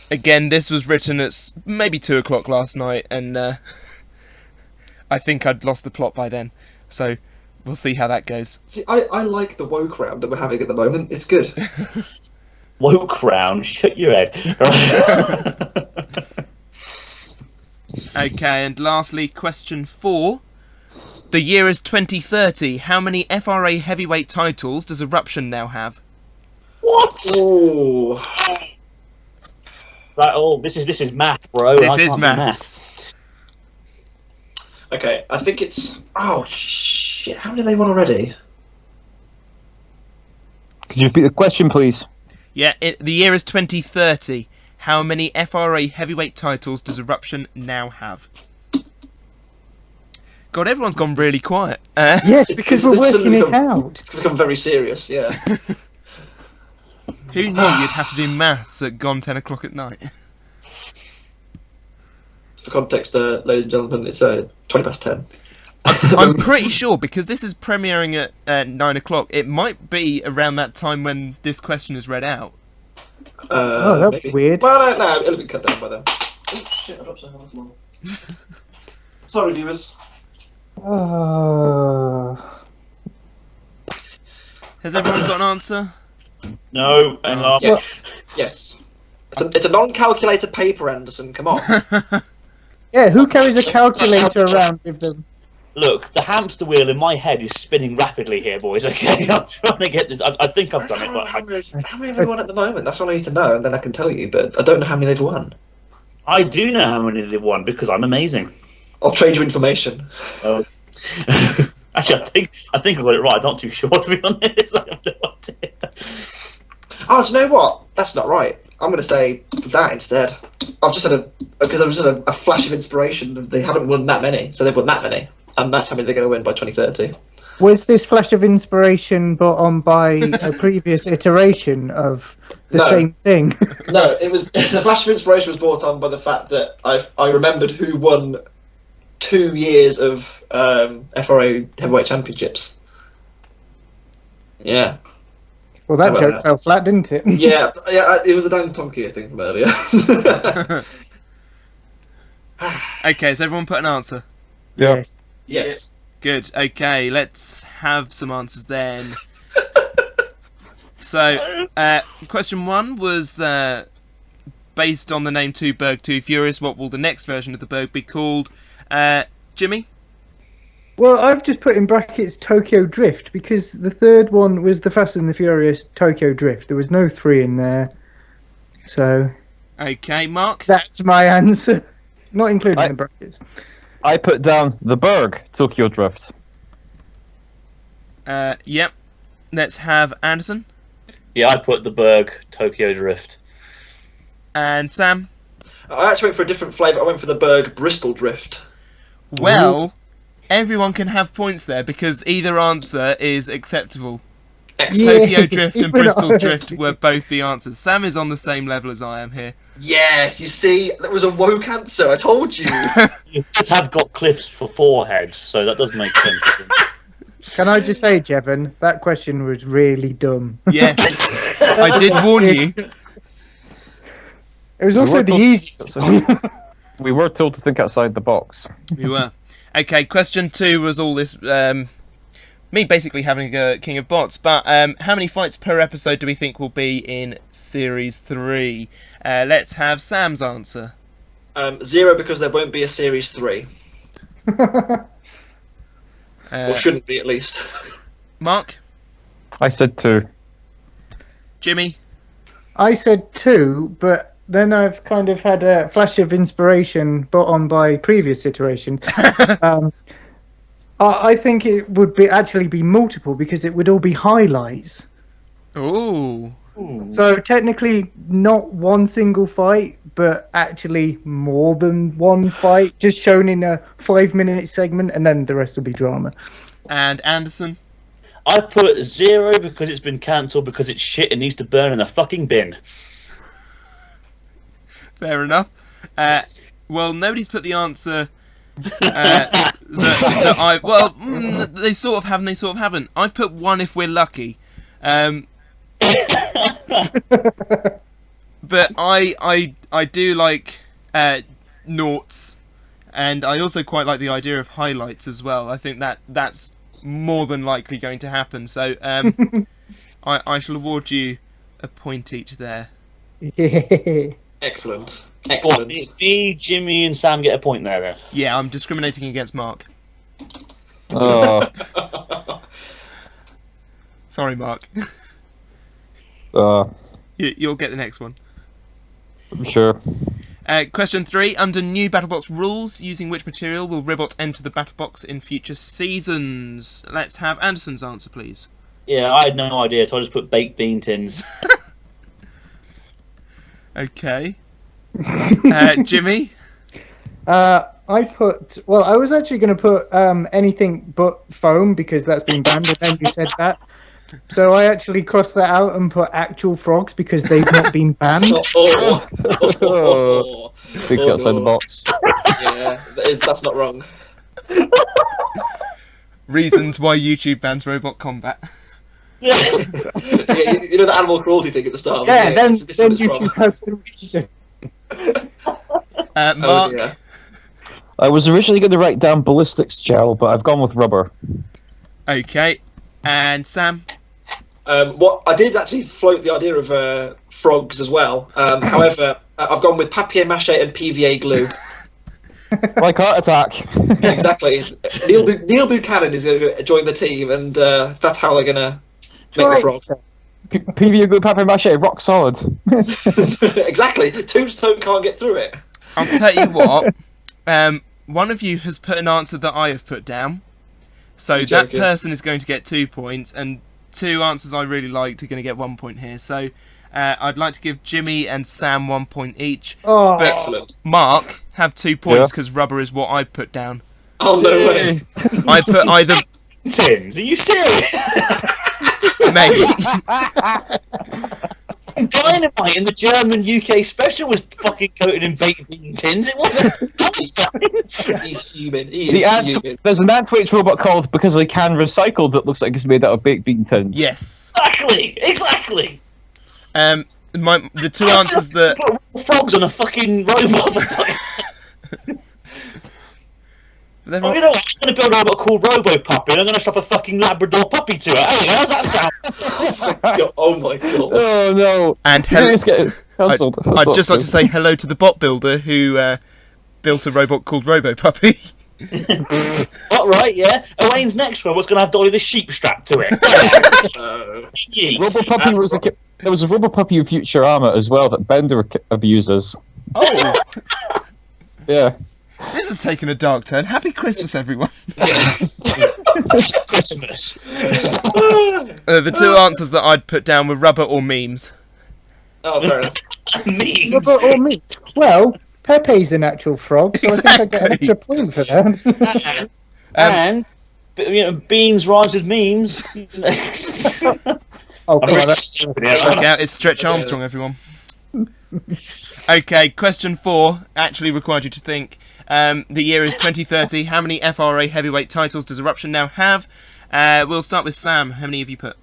Again, this was written at maybe 2 o'clock last night, and I think I'd lost the plot by then. So we'll see how that goes. See, I like the woke round that we're having at the moment. It's good. Woke round, shut your head. Okay, and lastly, question 4. The year is 2030. How many FRA heavyweight titles does Eruption now have? What? Ooh. Right, this is math, bro. This I is can't do maths. Okay, I think it's... Oh, shit. How many have they won already? Could you repeat the question, please? Yeah, the year is 2030. How many FRA heavyweight titles does Eruption now have? God, everyone's gone really quiet. Yes, because we're working it out. It's become very serious, yeah. Who knew you'd have to do maths at gone 10 o'clock at night? For context, ladies and gentlemen, it's 20 past 10. I'm pretty sure, because this is premiering at 9 o'clock, it might be around that time when this question is read out. Oh, that'd be weird. Well, no, it'll be cut down by then. Oh, shit, I dropped something. Sorry, viewers. Has everyone got an answer? No, hang on. Yes. It's a non-calculator paper, Anderson. Come on. Yeah, who carries a calculator around with them? Look, the hamster wheel in my head is spinning rapidly here, boys. Okay, I'm trying to get this. I think I've done it, but How many have they won at the moment? That's what I need to know, and then I can tell you. But I don't know how many they've won. I do know how many they've won because I'm amazing. I'll trade you information. Oh. Actually, I think I got it right. I'm not too sure, to be honest. I have no idea. Oh, do you know what? That's not right. I'm going to say that instead. I've just had a flash of inspiration. They haven't won that many, so they've won that many, and that's how many they're going to win by 2030. Was this flash of inspiration brought on by a previous iteration of the same thing? No, it was the flash of inspiration was brought on by the fact that I remembered who won 2 years of FRA heavyweight championships. Yeah. Well, that joke fell flat, didn't it? Yeah, it was the Dan Tomke thing from earlier. Okay, has everyone put an answer? Yeah. Yes. Yes. Good. Okay, let's have some answers then. So, question 1 was based on the name 2 Berg 2 Furious. What will the next version of the Berg be called? Jimmy? Well, I've just put in brackets Tokyo Drift because the third one was the Fast and the Furious Tokyo Drift. There was no 3 in there. So... Okay, Mark? That's my answer. Not including the brackets. I put down the Berg Tokyo Drift. Yep. Let's have Anderson. Yeah, I put the Berg Tokyo Drift. And Sam? I actually went for a different flavour. I went for the Berg Bristol Drift. Well, everyone can have points there because either answer is acceptable. Excellent. Tokyo Drift and Bristol Drift were both the answers. Sam is on the same level as I am here. Yes, you see, that was a woke answer. I told you. You just have got cliffs for foreheads, so that does make sense. Can I just say, Jevon, that question was really dumb. Yes, I did warn you. It was also the easiest one. We were told to think outside the box. We were. Okay, question 2 was all this... me basically having a go at King of Bots, but how many fights per episode do we think will be in Series 3? Let's have Sam's answer. 0 because there won't be a Series 3. Or shouldn't be, at least. Mark? I said 2. Jimmy? I said 2, but then I've kind of had a flash of inspiration brought on by previous iteration. I think it would actually be multiple because it would all be highlights. Ooh. So technically not one single fight, but actually more than one fight, just shown in a 5-minute segment, and then the rest will be drama. And Anderson? I put 0 because it's been cancelled because it's shit and needs to burn in a fucking bin. Fair enough. Well, nobody's put the answer that I... Well, they sort of have and they sort of haven't. I've put 1 if we're lucky. But I do like noughts, and I also quite like the idea of highlights as well. I think that's more than likely going to happen. So I shall award you a point each there. Excellent. What, me, Jimmy, and Sam get a point there then? Yeah, I'm discriminating against Mark. Oh, Sorry, Mark. You'll get the next one. I'm sure. Question 3. Under new BattleBox rules, using which material will Ribot enter the BattleBox in future seasons? Let's have Anderson's answer, please. Yeah, I had no idea, so I just put baked bean tins. Okay. Jimmy? I was actually going to put anything but foam because that's been banned, and then you said that. So I actually crossed that out and put actual frogs because they've not been banned. Big outside the box. Yeah, that's not wrong. Reasons why YouTube bans robot combat. Yeah, you know the animal cruelty thing at the start. Yeah, then this is YouTube has the reason. Mark? Oh dear. I was originally going to write down ballistics gel, but I've gone with rubber. Okay. And Sam? What I did actually float the idea of frogs as well. However, I've gone with papier-mâché and PVA glue. Like Heart Attack. Yeah, exactly. Neil Buchanan is going to join the team, and that's how they're going to make the frog. PVA glue, papier mâché, rock solid. Exactly. Tombstone can't get through it. I'll tell you what. One of you has put an answer that I have put down. So You're that joking. person is going to get 2 points, and 2 answers I really liked are going to get 1 point here. So I'd like to give Jimmy and Sam 1 point each. Oh, But Excellent. Mark have 2 points Yeah. because rubber is what I put down. Oh, no way. I put either... Tins? Are you serious? Mate. Dynamite in the German UK special was fucking coated in baked bean tins. It wasn't. He's human. He is human. There's an anti-witch robot called Because I Can Recycle that looks like it's made out of baked bean tins. Yes. Exactly. The 2 answers that... Put frogs on a fucking robot. they're Oh, all- you know what? I'm going to build a robot called Robo Puppy, and I'm going to strap a fucking Labrador puppy to it. Hey, how's that sound? Oh my god. Oh no. And Please get it cancelled. I'd just like to say hello to the bot builder who built a robot called Robo Puppy. What, right, yeah? Elaine's next robot's going to have Dolly the sheep strapped to it. Yeet. Robo Puppy was there was a Robo Puppy in Futurama as well that Bender abuses. Oh, Yeah. this has taken a dark turn. Happy Christmas, everyone. Christmas. The 2 answers that I'd put down were rubber or memes. Oh, fair enough. Memes. rubber or meat? Well, Pepe's an actual frog, so I think I get an extra point for that. And you know, beans rhymes with memes. Oh, God, Look out, it's Stretch Armstrong, everyone. Okay, question 4 actually required you to think. The year is 2030. How many FRA heavyweight titles does Eruption now have? We'll start with Sam. How many have you put?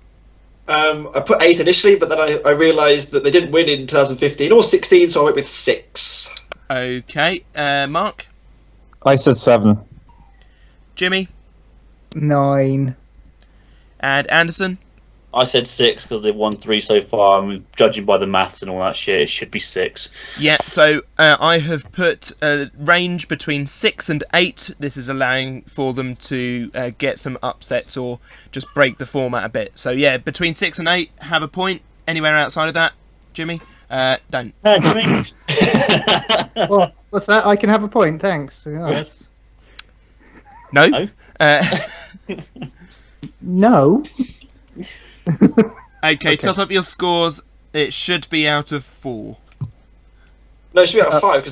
I put 8 initially, but then I realised that they didn't win in 2015 or 16, so I went with 6. Okay, Mark? I said 7. Jimmy? 9. And Anderson? I said 6 because they've won 3 so far, and judging by the maths and all that shit, it should be 6. Yeah, so I have put a range between 6 and 8. This is allowing for them to get some upsets or just break the format a bit. So yeah, between 6 and 8, have a point. Anywhere outside of that, Jimmy? Don't. Jimmy. Well, what's that? I can have a point. Thanks. Oh, that's... No. No. No. Okay, tot up your scores. It should be out of 4. No, it should be out of 5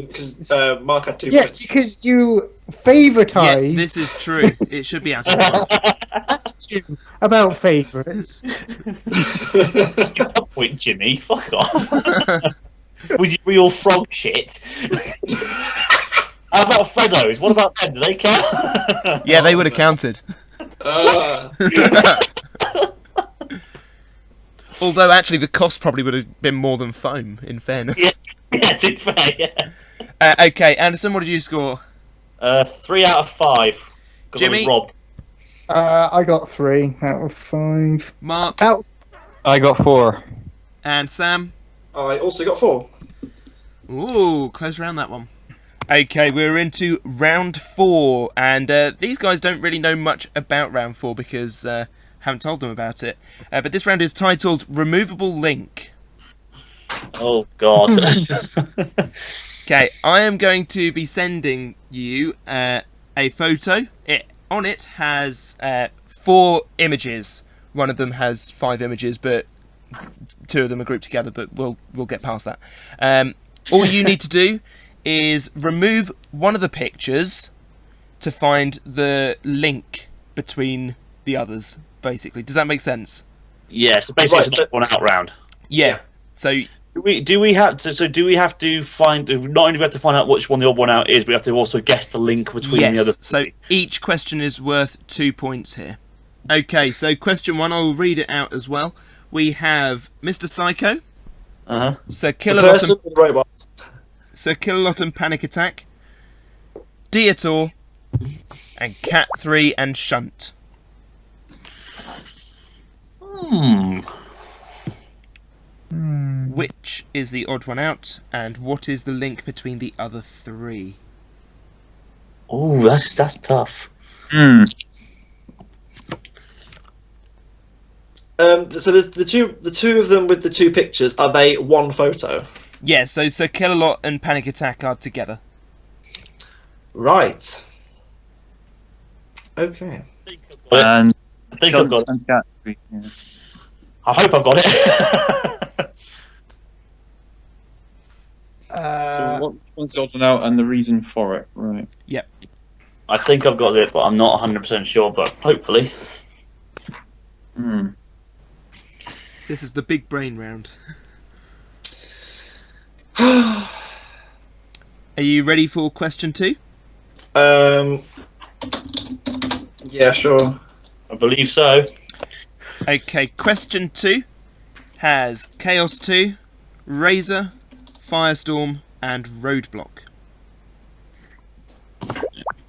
because Mark had 2 Yeah, points. because you Yeah, favoritise this is true. It should be out of 5. about favourites. Point, Jimmy. Fuck off. Was your real frog shit? How about Freddos? What about them? Do they count? Yeah, they would have counted. Although, actually, the cost probably would have been more than foam, in fairness. Yeah, to be fair, yeah. Okay, Anderson, what did you score? 3 out of 5. Jimmy? Rob. I got 3 out of 5. Mark? Out. I got 4. And Sam? I also got 4. Ooh, close around that one. Okay, we're into round 4, and these guys don't really know much about round 4 because haven't told them about it. But this round is titled Removable Link. Oh, God. Okay, I am going to be sending you a photo. On it has 4 images. One of them has 5 images, but 2 of them are grouped together, but we'll get past that. All you need to do is remove one of the pictures to find the link between the others, basically. Does that make sense? Yeah, so basically Right, it's an one out round. Yeah. So Do we have to find, not only do we have to find out which one the odd one out is, but we have to also guess the link between the other. yes, so each question is worth 2 points here. Okay, so question 1, I'll read it out as well. We have Mr. Psycho, Uh-huh. Sir The person Killalot with the robot. and Panic Attack, Dietor, and Cat 3 and Shunt. Which is the odd one out, and what is the link between the other 3? Oh, that's tough. So there's the two of them with the 2 pictures. Are they one photo? Yeah, so Sir Killalot and Panic Attack are together. Right. Okay. And I think I've got it. and Cat 3, yeah. I hope I've got it. So what one's the odd one out and the reason for it, right? Yep. I think I've got it, but I'm not 100% sure, but hopefully. This is the big brain round. Are you ready for question 2? Yeah, sure. I believe so. Okay, question 2 has Chaos 2, Razor, Firestorm, and Roadblock.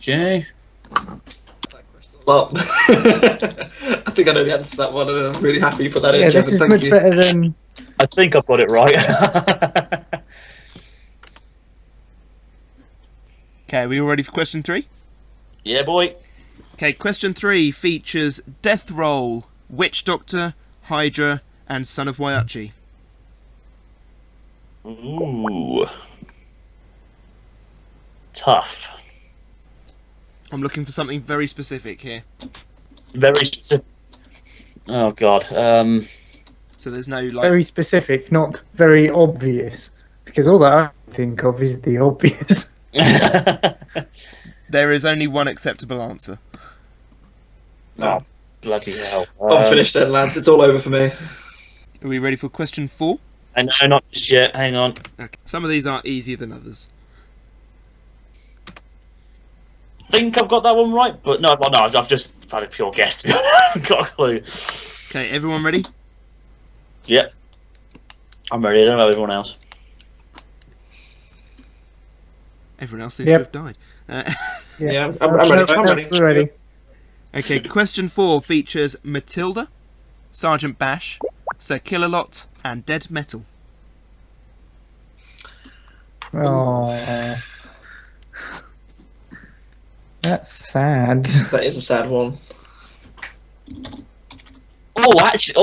Okay. Well, I think I know the answer to that one, and I'm really happy you put that in, Yeah, Jeff, this is thank much you. better than. I think I've got it right. Okay, are we all ready for question 3? Yeah, boy. Okay, question 3 features Death Roll, Witch Doctor, Hydra, and Son of Waiachi. Ooh. Tough. I'm looking for something very specific here. Very specific. Oh, God. So there's no, like... Very specific, not very obvious. Because all that I think of is the obvious. There is only one acceptable answer. Oh, bloody hell. I'm finished then, lads. It's all over for me. Are we ready for question 4? I know, not just yet. Hang on. Okay. Some of these are easier than others. I think I've got that one right, but no, I've just had a pure guess. I haven't got a clue. Okay, everyone ready? Yep. I'm ready. I don't know about everyone else. Everyone else seems Yep. to have died. Yeah, I'm ready. I'm ready. We're ready. Okay, question 4 features Matilda, Sergeant Bash, Sir Killalot, and Dead Metal. Oh, that's sad. That is a sad one. Oh, actually,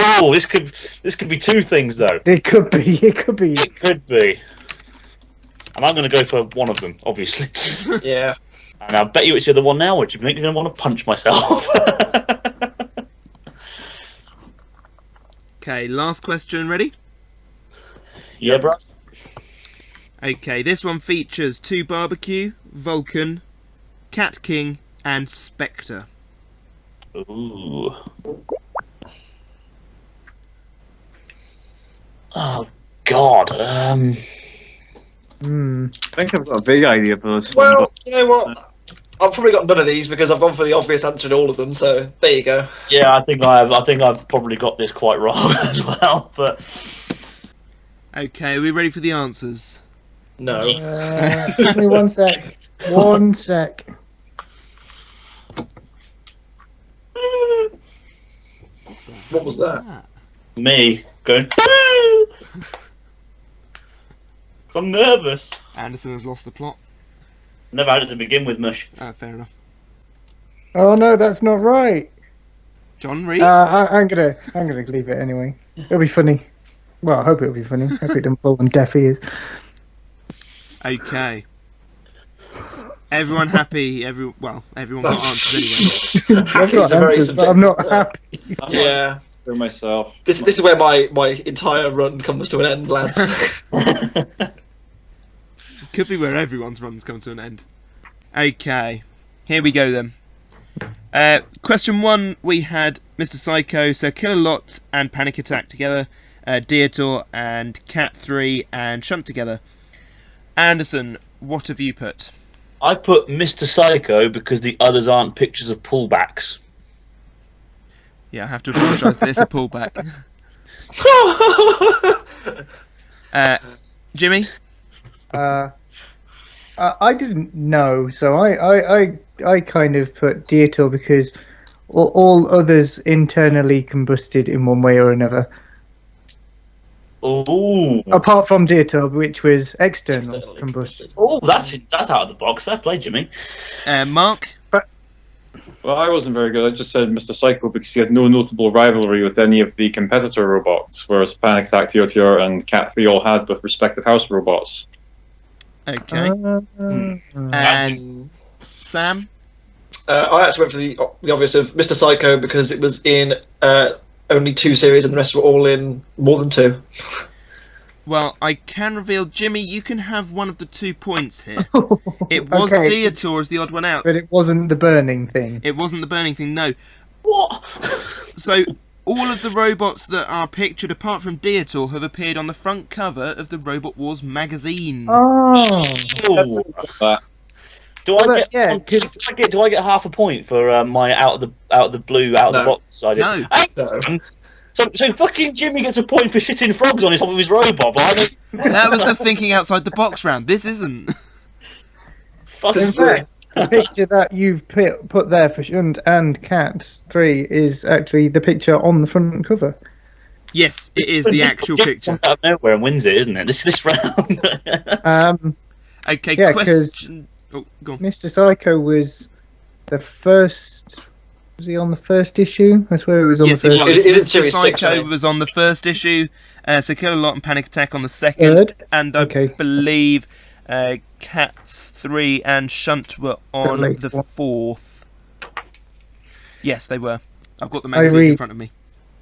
this could be two things though. It could be. It could be. It could be. And I'm going to go for one of them, obviously. Yeah. And I bet you it's the other one now, which makes me going to want to punch myself. Okay, last question. Ready? Yeah, bro. Okay, this one features 2 Barbecue, Vulcan, Cat King, and Spectre. Ooh. Oh God. I think I've got a big idea for this one. Well, you know what? I've probably got none of these because I've gone for the obvious answer in all of them. So there you go. Yeah, I think I've probably got this quite wrong as well. But Okay, are we ready for the answers? No. Give me 1 sec. 1 sec. What was that? me going. I'm nervous. Anderson has lost the plot. Never had it to begin with, Mush. Fair enough. Oh no, that's not right. John, read. I'm gonna leave it anyway. It'll be funny. Well, I hope it'll be funny. I hope it doesn't fall on deaf ears. Okay. Everyone happy? Everyone got answers anyway. I've got It's a very answers, but I'm not subjective- happy. Yeah. For myself. This is where my entire run comes to an end, lads. Could be where everyone's runs come to an end. Okay. Here we go then. Question 1, we had Mr. Psycho, so Kill a Lot and Panic Attack together. Dietor and Cat 3 and Shunt together. Anderson, what have you put? I put Mr. Psycho because the others aren't pictures of pullbacks. Yeah, I have to apologise. There's a pullback. Jimmy? I didn't know, so I kind of put Dietor because all others internally combusted in one way or another. Ooh. Apart from Dietor, which was external combustion. Oh, that's out of the box. Fair play, Jimmy. Mark? Well, I wasn't very good. I just said Mr. Psycho because he had no notable rivalry with any of the competitor robots, whereas Panic Attack, Theotior, and Cat 3 all had with respective house robots. Okay. And Sam? I actually went for the obvious of Mr. Psycho because it was in only 2 series and the rest were all in more than 2. Well, I can reveal, Jimmy, you can have one of the 2 points here. It was Okay. Dietor as the odd one out. But it wasn't the burning thing. It wasn't the burning thing, no. What? So, all of the robots that are pictured, apart from Dietor, have appeared on the front cover of the Robot Wars magazine. Oh. Ooh. Do Well, I get? yeah, 'cause- Do I get half a point for my out of the blue out of the No. box idea? No. Hey, So fucking Jimmy gets a point for shitting frogs on top of his robot. But I don't. That was the thinking outside the box round. This isn't. Fucking In fact, the picture that you've put there for Shunt and Cat 3 is actually the picture on the front cover. Yes, it is the actual picture. Out of nowhere and wins it, isn't it? This round. Okay, Yeah, question. Oh, go on. Mr. Psycho was the first. Was he on the first issue? I swear it was on Yes, the it first. was. It is Mr. series 6, Psycho right? was on the first issue, so Kill a Lot and Panic Attack on the second, Third? and I Okay. believe Cat 3 and Shunt were on late the one. 4th. Yes, they were. I've got the I magazines in read- front of me.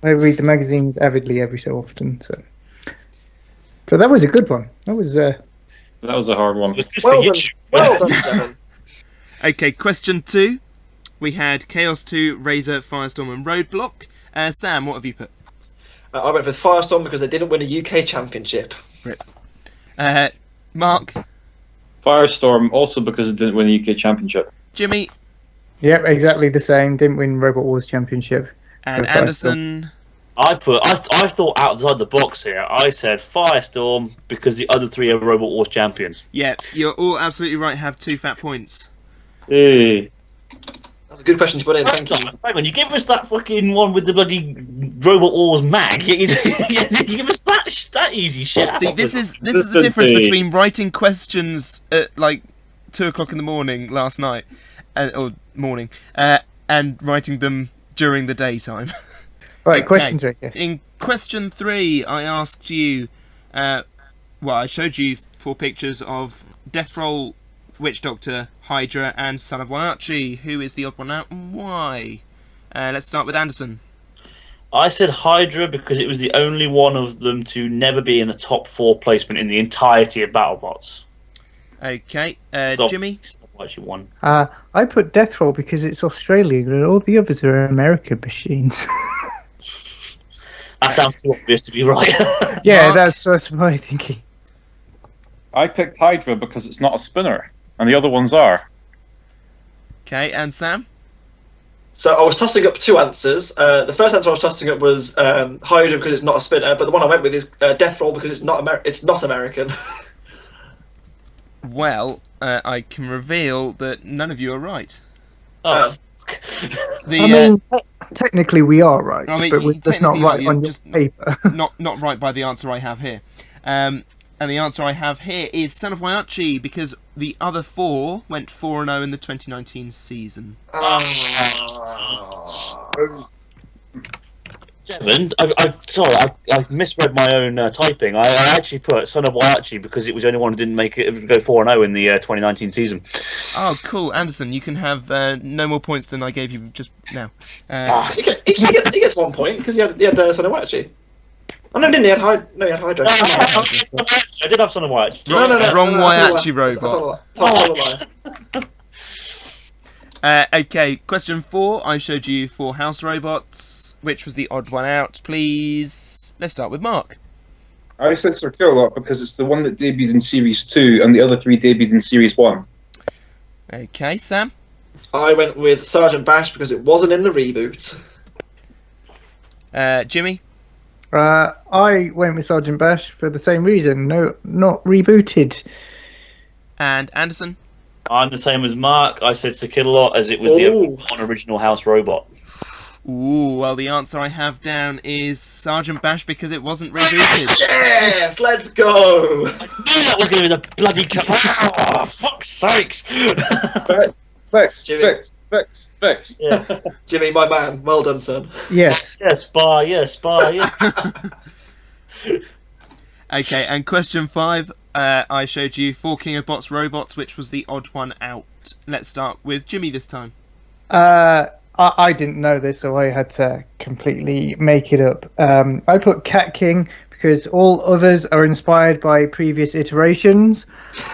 I read the magazines avidly every so often, so. But that was a good one. That was That was a hard one. It's good Well for you. done, well done, Devon. Okay, question 2. We had Chaos 2, Razor, Firestorm, and Roadblock. Sam, what have you put? I went for Firestorm because they didn't win a UK championship. Mark, Firestorm also because it didn't win the UK Championship. Jimmy, Yep, exactly the same. Didn't win Robot Wars Championship. and Firestorm. Anderson. I thought outside the box here. I said Firestorm because the other 3 are Robot Wars champions. Yeah, you're all absolutely right. Have 2 fat points. Hey. That's a good question to put in. Thank you. Hang on, you give us that fucking one with the bloody Robot Wars mag. You give us that easy shit. See, this is the difference between writing questions at like 2 o'clock in the morning last night, and writing them during the daytime. Right, Okay. question 3. Yes. In question 3, I asked you, I showed you 4 pictures of Death Roll, Witch Doctor, Hydra, and Son of Waiachi. Who is the odd one out and why? Let's start with Anderson. I said Hydra because it was the only one of them to never be in a top 4 placement in the entirety of BattleBots. Okay, So Jimmy? Actually won. I put Death Roll because it's Australian and all the others are American machines. That sounds too obvious to be right. Yeah, Mark? that's my thinking. I picked Hydra because it's not a spinner, and the other ones are. Okay, and Sam? So I was tossing up 2 answers. The first answer I was tossing up was Hydra because it's not a spinner, but the one I went with is Death Roll because it's not American. Well, I can reveal that none of you are right. Oh, The, I mean, technically we are right, I mean, but we're just not technically right you're on your just paper. not right by the answer I have here. And the answer I have here is Son of Waiachi, because the other 4 went 4-0 in the 2019 season. Jevon, I misread my own typing. I actually put Son of Waiachi because it was the only one who didn't make it go 4-0 in the 2019 season. Oh, cool. Anderson, you can have no more points than I gave you just now. He gets 1 point because he had Son of Waiachi. Oh no, didn't he? He had Hydra. I did have Son of Waiachi. Wrong that's Waiachi a robot. lie. Okay, question 4. I showed you 4 house robots. Which was the odd one out, please? Let's start with Mark. I said Sir Kilowog because it's the one that debuted in Series 2, and the other 3 debuted in Series 1. Okay, Sam? I went with Sergeant Bash because it wasn't in the reboot. Jimmy? I went with Sergeant Bash for the same reason. No, not rebooted. And Anderson? I'm the same as Mark. I said Sekilot as it was the only original house robot. Ooh, well, the answer I have down is Sergeant Bash because it wasn't rebooted. Yes, let's go. I knew that was going to be the bloody... Oh, fuck's sakes! Fix. Yeah. Jimmy, my man, well done, son. Yes. Yes, bar, yes. Okay, and question 5. I showed you 4 King of Bots robots, which was the odd one out. Let's start with Jimmy this time. I didn't know this, so I had to completely make it up. I put Cat King because all others are inspired by previous iterations.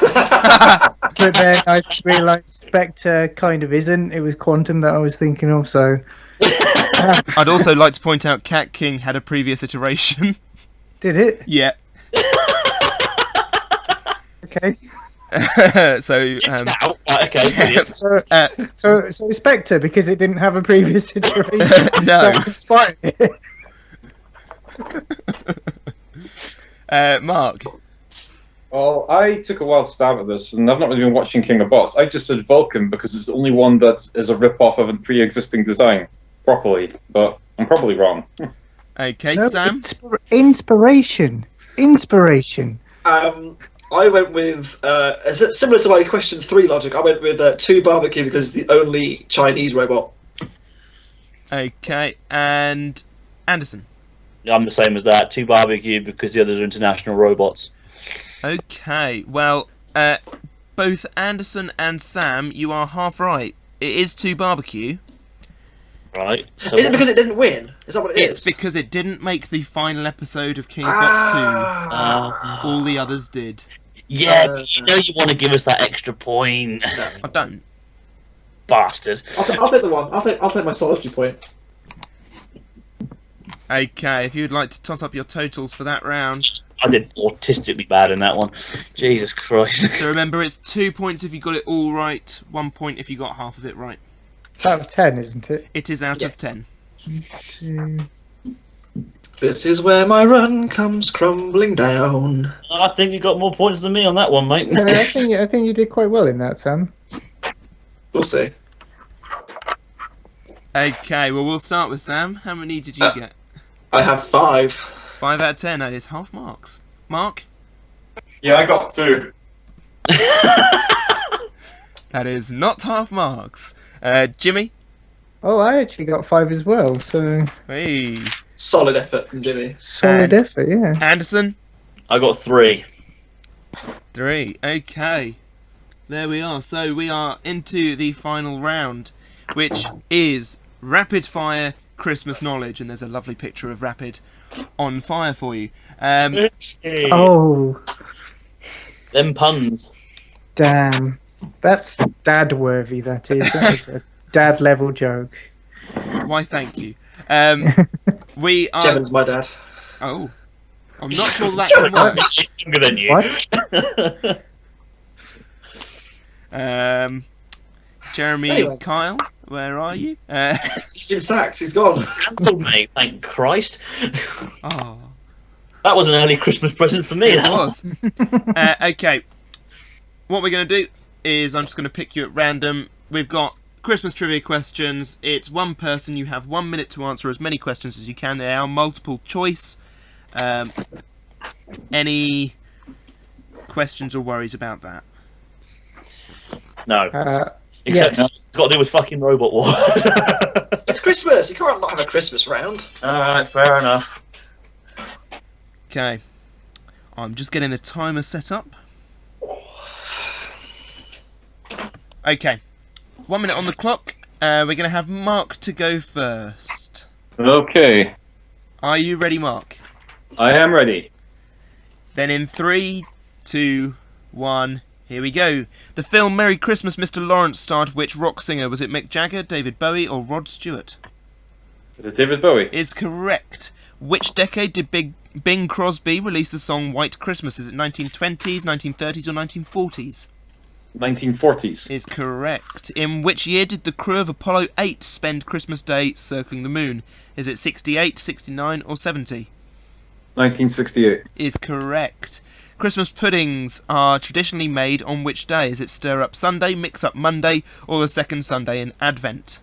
But then I realised Spectre kind of isn't. It was Quantum that I was thinking of, so... I'd also like to point out Cat King had a previous iteration. Did it? Yeah. Okay. So, okay, brilliant. So Spectre, because it didn't have a previous iteration. No. So inspired it. Mark. Well, I took a wild stab at this, and I've not really been watching King of Bots. I just said Vulcan because it's the only one that is a rip-off of a pre-existing design, properly. But I'm probably wrong. Okay, No, Sam. Inspiration. I went with similar to my question 3 logic. I went with 2 Barbecue because it's the only Chinese robot. Okay, and Anderson. I'm the same as that. 2 barbecue because the others are international robots. Okay, well, both Anderson and Sam, you are half right. It is 2 barbecue. Right. So Is it because it didn't win? Is that what it is? It's because it didn't make the final episode of King of Bots 2. All the others did. Yeah, but you know you want to give us that extra point. I don't. Bastard. I'll take the one. I'll take my solitary point. Okay, if you'd like to tot up your totals for that round. I did autistically bad in that one. Jesus Christ. So remember, it's 2 points if you got it all right, 1 point if you got half of it right. It's out of 10, isn't it? It is out of 10. This is where my run comes crumbling down. I think you got more points than me on that one, mate. I think you did quite well in that, Sam. We'll see. Okay, well, we'll start with Sam. How many did you get? I have 5. 5 out of 10, that is half marks. Mark? Yeah, I got 2. That is not half marks. Jimmy? Oh, I actually got 5 as well, so Hey. Solid effort from Jimmy. solid And- effort, yeah. Anderson? I got 3. 3. Okay. There we are. So we are into the final round, which is rapid fire Christmas knowledge, and there's a lovely picture of Rapid on fire for you. Oh, Them puns. damn. That's dad-worthy, that is. That is a dad-level joke. Why, thank you. We are. Kevin's my dad. Oh, I'm not sure that can work. She's younger than you. What? Jeremy, Anyway. Kyle, where are you? He's been sacked. He's gone. Cancelled, mate. Thank Christ. Oh, That was an early Christmas present for me. it That was. Okay, what we're going to do is I'm just going to pick you at random. We've got Christmas trivia questions. It's one person. You have 1 minute to answer as many questions as you can. They are multiple choice. Any questions or worries about that? No. yes. Except it's got to do with fucking Robot Wars. It's Christmas. You can't not have a Christmas round. Alright, fair enough. Okay, I'm just getting the timer set up. Okay, 1 minute on the clock. We're going to have Mark to go first. Okay, Are you ready, Mark? I am ready. Then in 3, 2, 1, here we go. The film Merry Christmas, Mr. Lawrence starred which rock singer? Was it Mick Jagger, David Bowie, or Rod Stewart? Is it David Bowie? Is correct. Which decade did Bing Crosby release the song White Christmas? Is it 1920s, 1930s, or 1940s? 1940s. Is correct. In which year did the crew of Apollo 8 spend Christmas Day circling the moon? Is it 68, 69, or 70? 1968. Is correct. Christmas puddings are traditionally made on which day? Is it Stir Up Sunday, Mix Up Monday, or the second Sunday in Advent?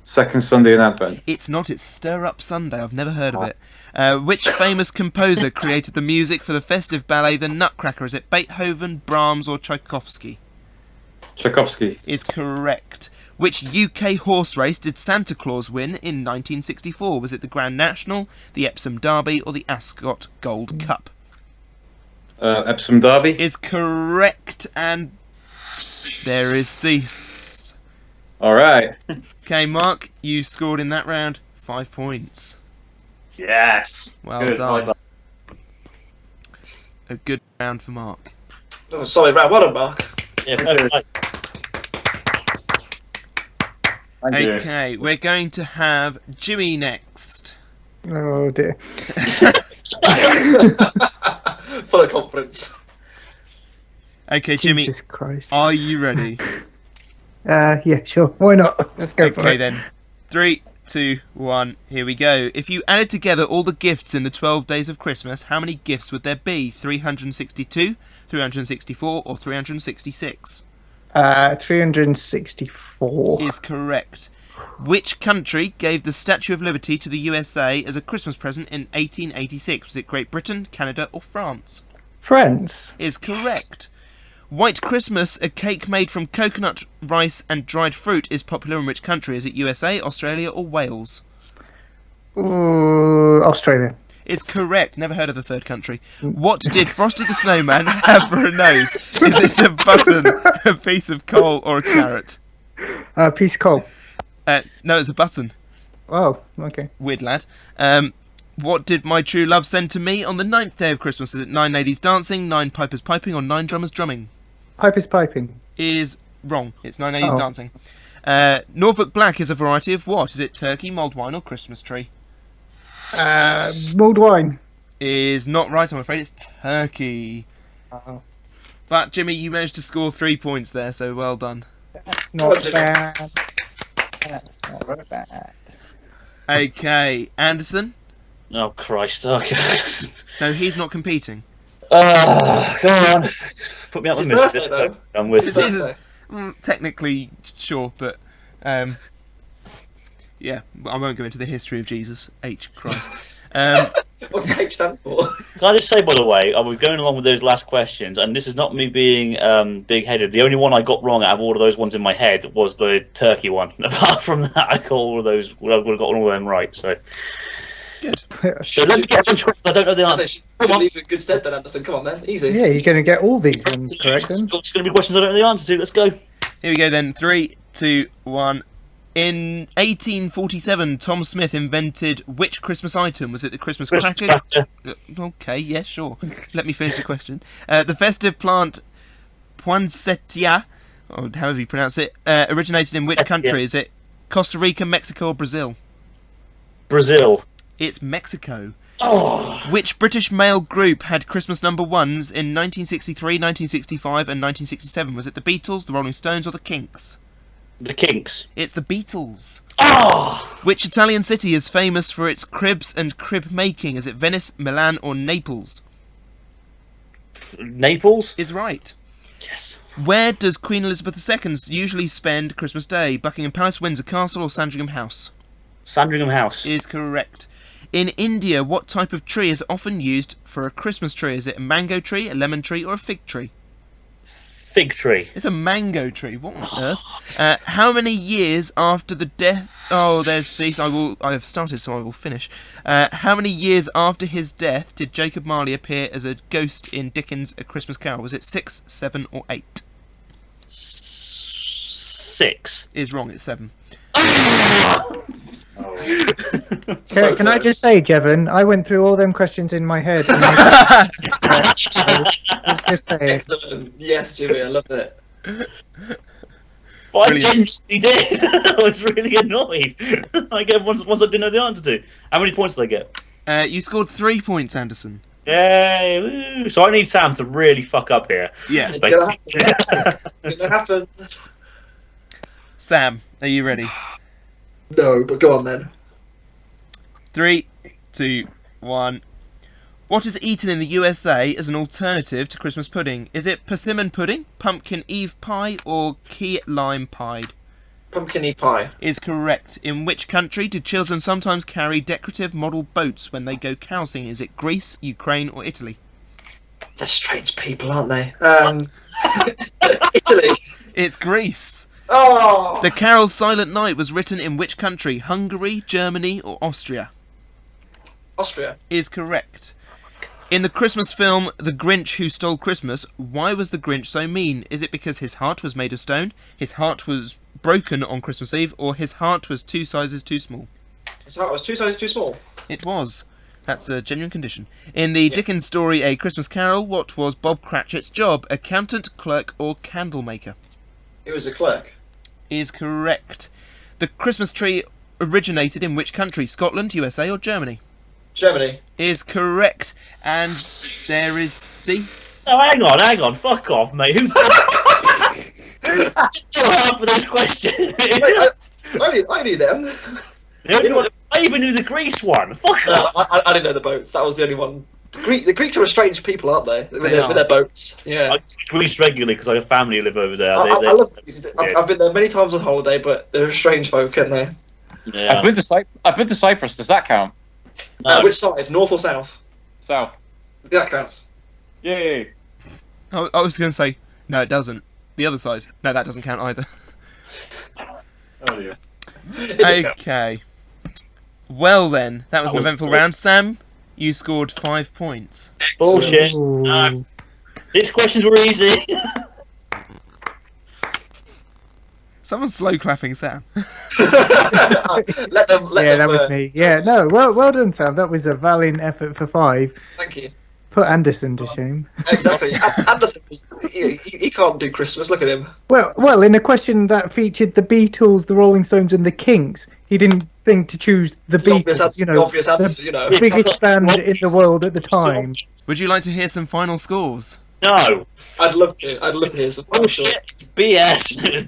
Second Sunday in Advent. It's not, it's Stir Up Sunday. I've never heard of it. Which famous composer created the music for the festive ballet The Nutcracker? Is it Beethoven, Brahms, or Tchaikovsky? Tchaikovsky. Is correct. Which UK horse race did Santa Claus win in 1964? Was it the Grand National, the Epsom Derby, or the Ascot Gold Cup? Epsom Derby. Is correct, and there is cease. Alright. Okay, Mark, you scored in that round 5 points. Yes. Well Good. done. A good round for Mark. That's a solid round. Well done, Mark. Yeah, fair play. Thank you. Okay, we're going to have Jimmy next. Oh dear. Full of confidence. Okay, Jimmy, Jesus Christ. are you ready? Yeah, sure. Why not? Let's go for Okay it. then. 3, 2, 1, here we go. If you added together all the gifts in the 12 days of Christmas, how many gifts would there be? 362, 364, or 366? 364. Is correct. Which country gave the Statue of Liberty to the USA as a Christmas present in 1886? Was it Great Britain, Canada, or France? France. Is correct. White Christmas, a cake made from coconut, rice and dried fruit, is popular in which country? Is it USA, Australia, or Wales? Australia. Is correct. Never heard of the third country. What did Frosty the Snowman have for a nose? Is it a button, a piece of coal, or a carrot? Piece of coal. No, it's a button. Oh, okay. Weird lad. What did my true love send to me on the 9th day of Christmas? Is it 9 ladies dancing, 9 pipers piping, or 9 drummers drumming? Pipers piping. Is wrong. It's 9 ladies Oh. dancing. Norfolk Black is a variety of what? Is it turkey, mulled wine, or Christmas tree? Mulled wine. Is not right, I'm afraid. It's turkey. Oh. But Jimmy, you managed to score 3 points there, so well done. That's not Jimmy. bad. That's not bad. Okay, Anderson? Oh, Christ. Okay. No, he's not competing. Go on. Put me out It's with his misery. birthday, though. I'm with It's This his is birthday. technically sure, but yeah, I won't go into the history of Jesus. H Christ. What's the H stand for? Can I just say, by the way, I was going along with those last questions, and this is not me being big-headed. The only one I got wrong out of all of those ones in my head was the turkey one. Apart from that, I got all of those. I would have got all of them right. So, Good. so let me get a bunch of questions I don't know the answer. Should leave in good stead then, Anderson. Come on, man. Easy. Yeah, you're going to get all these ones correct then. It's going to be questions I don't know the answer to. Let's go. Here we go then. 3, 2, 1. In 1847, Tom Smith invented which Christmas item? Was it the Christmas cracker? Okay, yeah, sure. Let me finish the question. The festive plant poinsettia, or however you pronounce it, originated in which country? Is it Costa Rica, Mexico, or Brazil? Brazil. It's Mexico. Oh, Which British male group had Christmas number ones in 1963, 1965, and 1967? Was it the Beatles, the Rolling Stones, or the Kinks? the Kinks. It's the Beatles. Oh, Which Italian city is famous for its cribs and crib making? Is it Venice, Milan, or Naples? Naples. Is right. Yes. Where does Queen Elizabeth II usually spend Christmas Day? Buckingham Palace, Windsor Castle, or Sandringham House? Sandringham House. Is correct. In India, what type of tree is often used for a Christmas tree? Is it a mango tree, a lemon tree, or a fig tree? Fig tree. It's a mango tree. What on earth? How many years after the death? Oh, there's cease. I have started, so I will finish. How many years after his death did Jacob Marley appear as a ghost in Dickens' A Christmas Carol? Was it 6, 7, or 8? 6. Is wrong. It's 7. So Can I close. just say, Jevon, I went through all them questions in my head. And just say it. Excellent. Yes, Jimmy, I love it. But I Brilliant. genuinely did. I was really annoyed. I get ones I didn't know the answer to. How many points did I get? You scored 3 points, Anderson. Yay! Woo. So I need Sam to really fuck up here. Yeah. It's gonna happen. It's gonna happen. Sam, are you ready? No, but go on then. 3, 2, 1. What is eaten in the USA as an alternative to Christmas pudding? Is it persimmon pudding, pumpkin eve pie, or key lime pie? Pumpkin pie. Is correct. In which country do children sometimes carry decorative model boats when they go cowsing? Is it Greece, Ukraine, or Italy? They're strange people, aren't they? Italy. It's Greece. Oh. The carol Silent Night was written in which country? Hungary, Germany, or Austria? Austria. Is correct. In the Christmas film The Grinch Who Stole Christmas, why was the Grinch so mean? Is it because his heart was made of stone, his heart was broken on Christmas Eve, or his heart was 2 sizes too small? His heart was 2 sizes too small. It was. That's a genuine condition. In the Dickens story A Christmas Carol, what was Bob Cratchit's job? Accountant, clerk, or candle maker? He was a clerk. Is correct. The Christmas tree originated in which country? Scotland, USA, or Germany? Germany. Is correct. And there is cease. Oh, hang on. Fuck off, mate. Who? Half of those questions. I knew them. I even knew the Greece one. Fuck No, off. I didn't know the boats. That was the only one. The Greeks are strange people, aren't they? With They are. their boats. Yeah. I go to Greece regularly because I have family who live over there. I love Greece. I've been there many times on holiday, but they're a strange folk, aren't they? Yeah. I've been to Cyprus. Does that count? No. Which side? North or south? South. That counts. Yay. I was going to say, no, it doesn't. The other side. No, that doesn't count either. Oh dear. It does count. Okay. Well then, that was an was eventful great. round. Sam, you scored 5 points. Bullshit. Ooh. No. These questions were easy. Someone's slow clapping Sam. let them. Yeah, that was work. me. Yeah, no, well done, Sam. That was a valiant effort for 5. Thank you. Put Anderson to shame. Exactly. Anderson was. He can't do Christmas. Look at him. Well, in a question that featured the Beatles, the Rolling Stones, and the Kinks, he didn't think to choose the The obvious Beatles. answer. You The know, obvious answer. You know. the biggest band in the world at the time. Would you like to hear some final scores? No. I'd love to. I'd love to hear some. Bullshit. It's BS. It was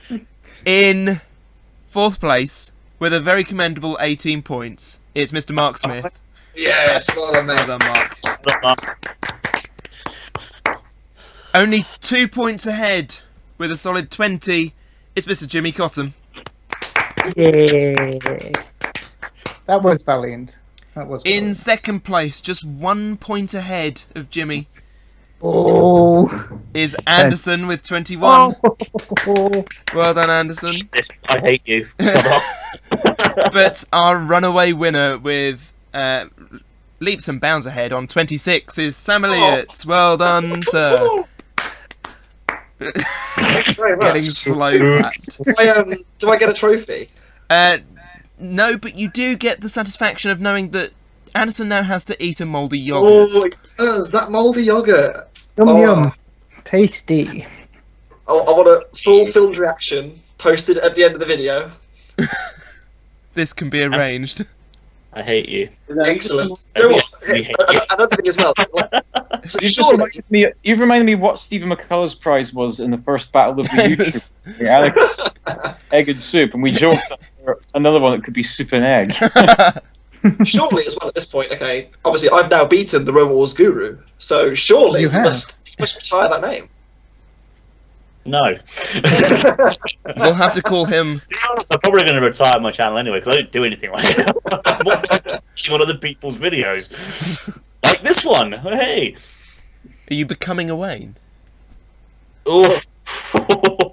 biased. In 4th place, with a very commendable 18 points, it's Mr. Mark Smith. Yes, well done, Well mate. done, Mark. Only 2 points ahead, with a solid 20, it's Mr. Jimmi Cottam. Yeah. That was valiant. That was In valiant. second place, just 1 point ahead of Jimmy, Oh. is Anderson with 21. Oh. Well done, Anderson. I hate you. Shut up. But our runaway winner with leaps and bounds ahead on 26 is Sam Elliott. Well done, sir. Thank you very much. Getting slow clapped. Do I get a trophy? No, but you do get the satisfaction of knowing that Anderson now has to eat a mouldy yogurt. Oh, it does. That mouldy yogurt. Yum Oh. yum. Tasty. I want a full filmed reaction posted at the end of the video. This can be arranged. I hate you. Excellent. You know what? We hate Another thing as well. So You just surely, reminded me. You've reminded me what Stephen McCullough's prize was in the first battle of the Yes. YouTube. Yeah, egg and soup, and we joked that another one that could be soup and egg. surely as well at this point, okay, obviously I've now beaten the Robot Wars guru, so surely You you have. must retire that name. No. We'll have to call him. I'm probably going to retire my channel anyway because I don't do anything like it. I'm watching on other people's videos. Like this one. Hey. Are you becoming a Wayne? Oh.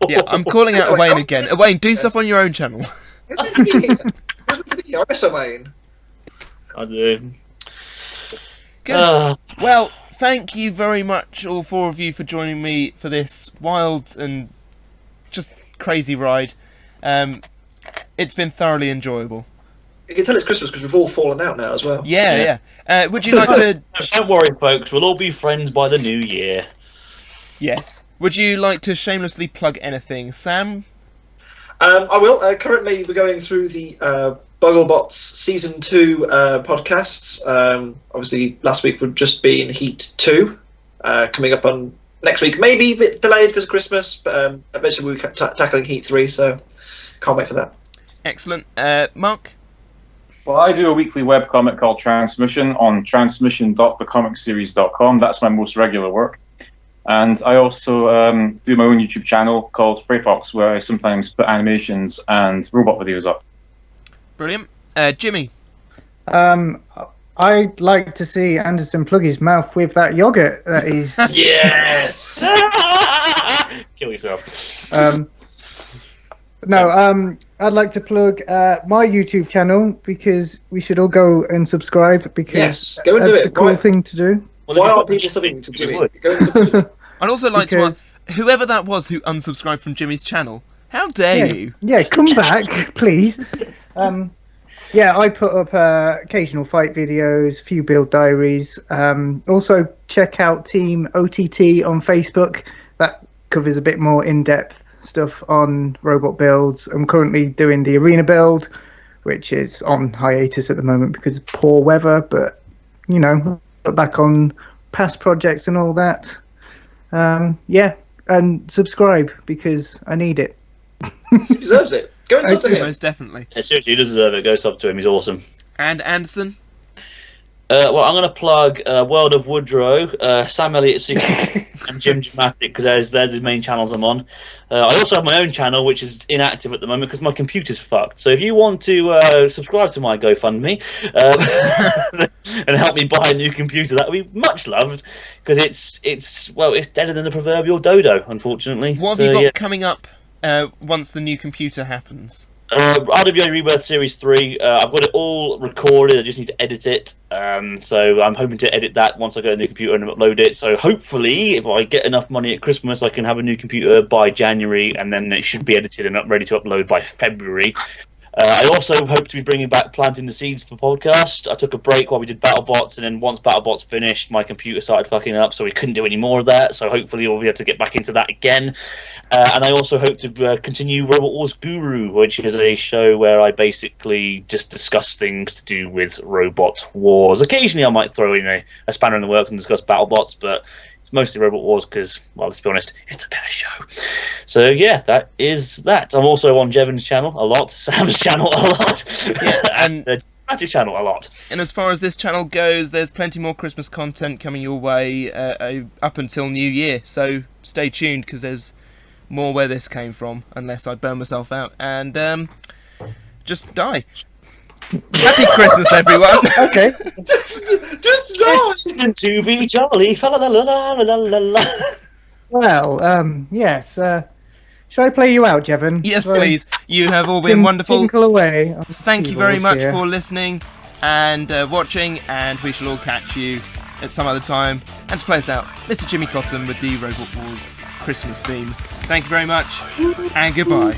Yeah, I'm calling out Wayne again. Wayne, do stuff on your own channel. Where's my video? Where's my video? I miss Wayne. I do. Good. Well, thank you very much, all four of you, for joining me for this wild and just crazy ride. It's been thoroughly enjoyable. You can tell it's Christmas because we've all fallen out now as well. Yeah. Would you like to... Don't worry, folks. We'll all be friends by the new year. Yes. Would you like to shamelessly plug anything? Sam? I will. Currently, we're going through the Bogglebots Season 2 podcasts. Obviously, last week would just been Heat 2. Coming up on next week. Maybe a bit delayed because of Christmas, but eventually we'll be tackling Heat 3, so can't wait for that. Excellent. Mark? Well, I do a weekly webcomic called Transmission on transmission.thecomicseries.com. That's my most regular work. And I also do my own YouTube channel called FreyFox, where I sometimes put animations and robot videos up. Brilliant. Jimmy? I'd like to see Anderson plug his mouth with that yogurt that is. Yes! Kill yourself. I'd like to plug my YouTube channel because we should all go and subscribe because Yes, go and do that's it. the cool Why- thing to do. Well, Why if aren't you people something to to do do it? Go and subscribe. I'd also like Because- to... Whoever that was who unsubscribed from Jimmy's channel, how dare you? Yeah, come back, please. I put up occasional fight videos, few build diaries. Also, check out Team OTT on Facebook. That covers a bit more in-depth stuff on robot builds. I'm currently doing the arena build, which is on hiatus at the moment because of poor weather. But look back on past projects and all that. And subscribe because I need it. He deserves it. Go and sub to him. Most definitely. Yeah, seriously, he deserve it. Go sub to him. He's awesome. And Anderson? Well, I'm going to plug World of Woodrow, Sam Elliott 60, and Jim Dramatic because they're the main channels I'm on. I also have my own channel, which is inactive at the moment because my computer's fucked. So if you want to subscribe to my GoFundMe and help me buy a new computer, that would be much loved because it's deader than the proverbial dodo, unfortunately. What have you got coming up once the new computer happens? RWA Rebirth Series 3, I've got it all recorded, I just need to edit it, so I'm hoping to edit that once I get a new computer and upload it, so hopefully if I get enough money at Christmas I can have a new computer by January and then it should be edited and ready to upload by February. I also hope to be bringing back Planting the Seeds to the podcast. I took a break while we did BattleBots, and then once BattleBots finished, my computer started fucking up, so we couldn't do any more of that. So hopefully we'll be able to get back into that again. And I also hope to continue Robot Wars Guru, which is a show where I basically just discuss things to do with robot wars. Occasionally I might throw in a spanner in the works and discuss BattleBots, but it's mostly Robot Wars because, well, let's be honest, it's a better show. So yeah, that is that. I'm also on Jevon's channel a lot, Sam's channel a lot, Yeah, and the Dramatic channel a lot. And as far as this channel goes, there's plenty more Christmas content coming your way up until New Year. So stay tuned because there's more where this came from, unless I burn myself out and just die. Happy Christmas, everyone. Okay. Just die! Listen to be jolly. Fa la la la la la la la. Well, yes. Shall I play you out, Jevon? Yes, Shall I please. You have all been wonderful. Tinkle away. on the Thank you very keyboard much here. for listening and watching, and we shall all catch you at some other time. And to play us out, Mr. Jimmi Cottam with the Robot Wars Christmas theme. Thank you very much, and goodbye.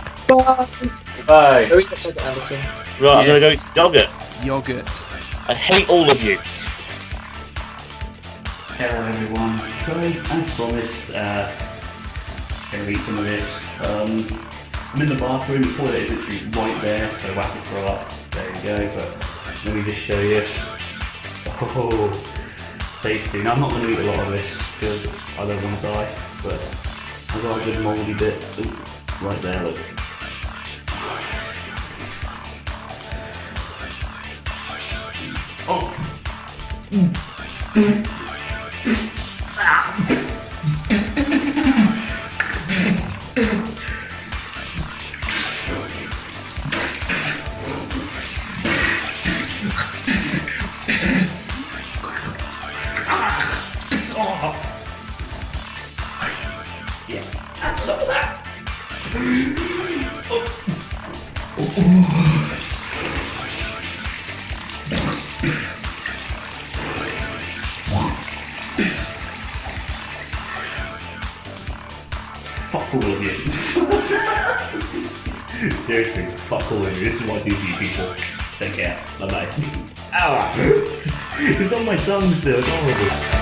Bye. Go eat the head, Anderson. Right, I'm gonna Yes. go eat some yogurt. Yogurt. I hate all of you. Hello everyone. So as promised, gonna eat some of this. I'm in the bathroom, the toilet is literally right there, so whack it throw up. There you go, but let me just show you. Oh, tasty. Now I'm not gonna eat a lot of this because I don't want to die, but I've got a good mouldy bit. Ooh, right there, look. Oh. Yeah, that's enough of that. Fuck all of you. Seriously, fuck all of you. This is what I do to you people. Take care. Bye bye. Ow! It's on my tongue still. It's horrible.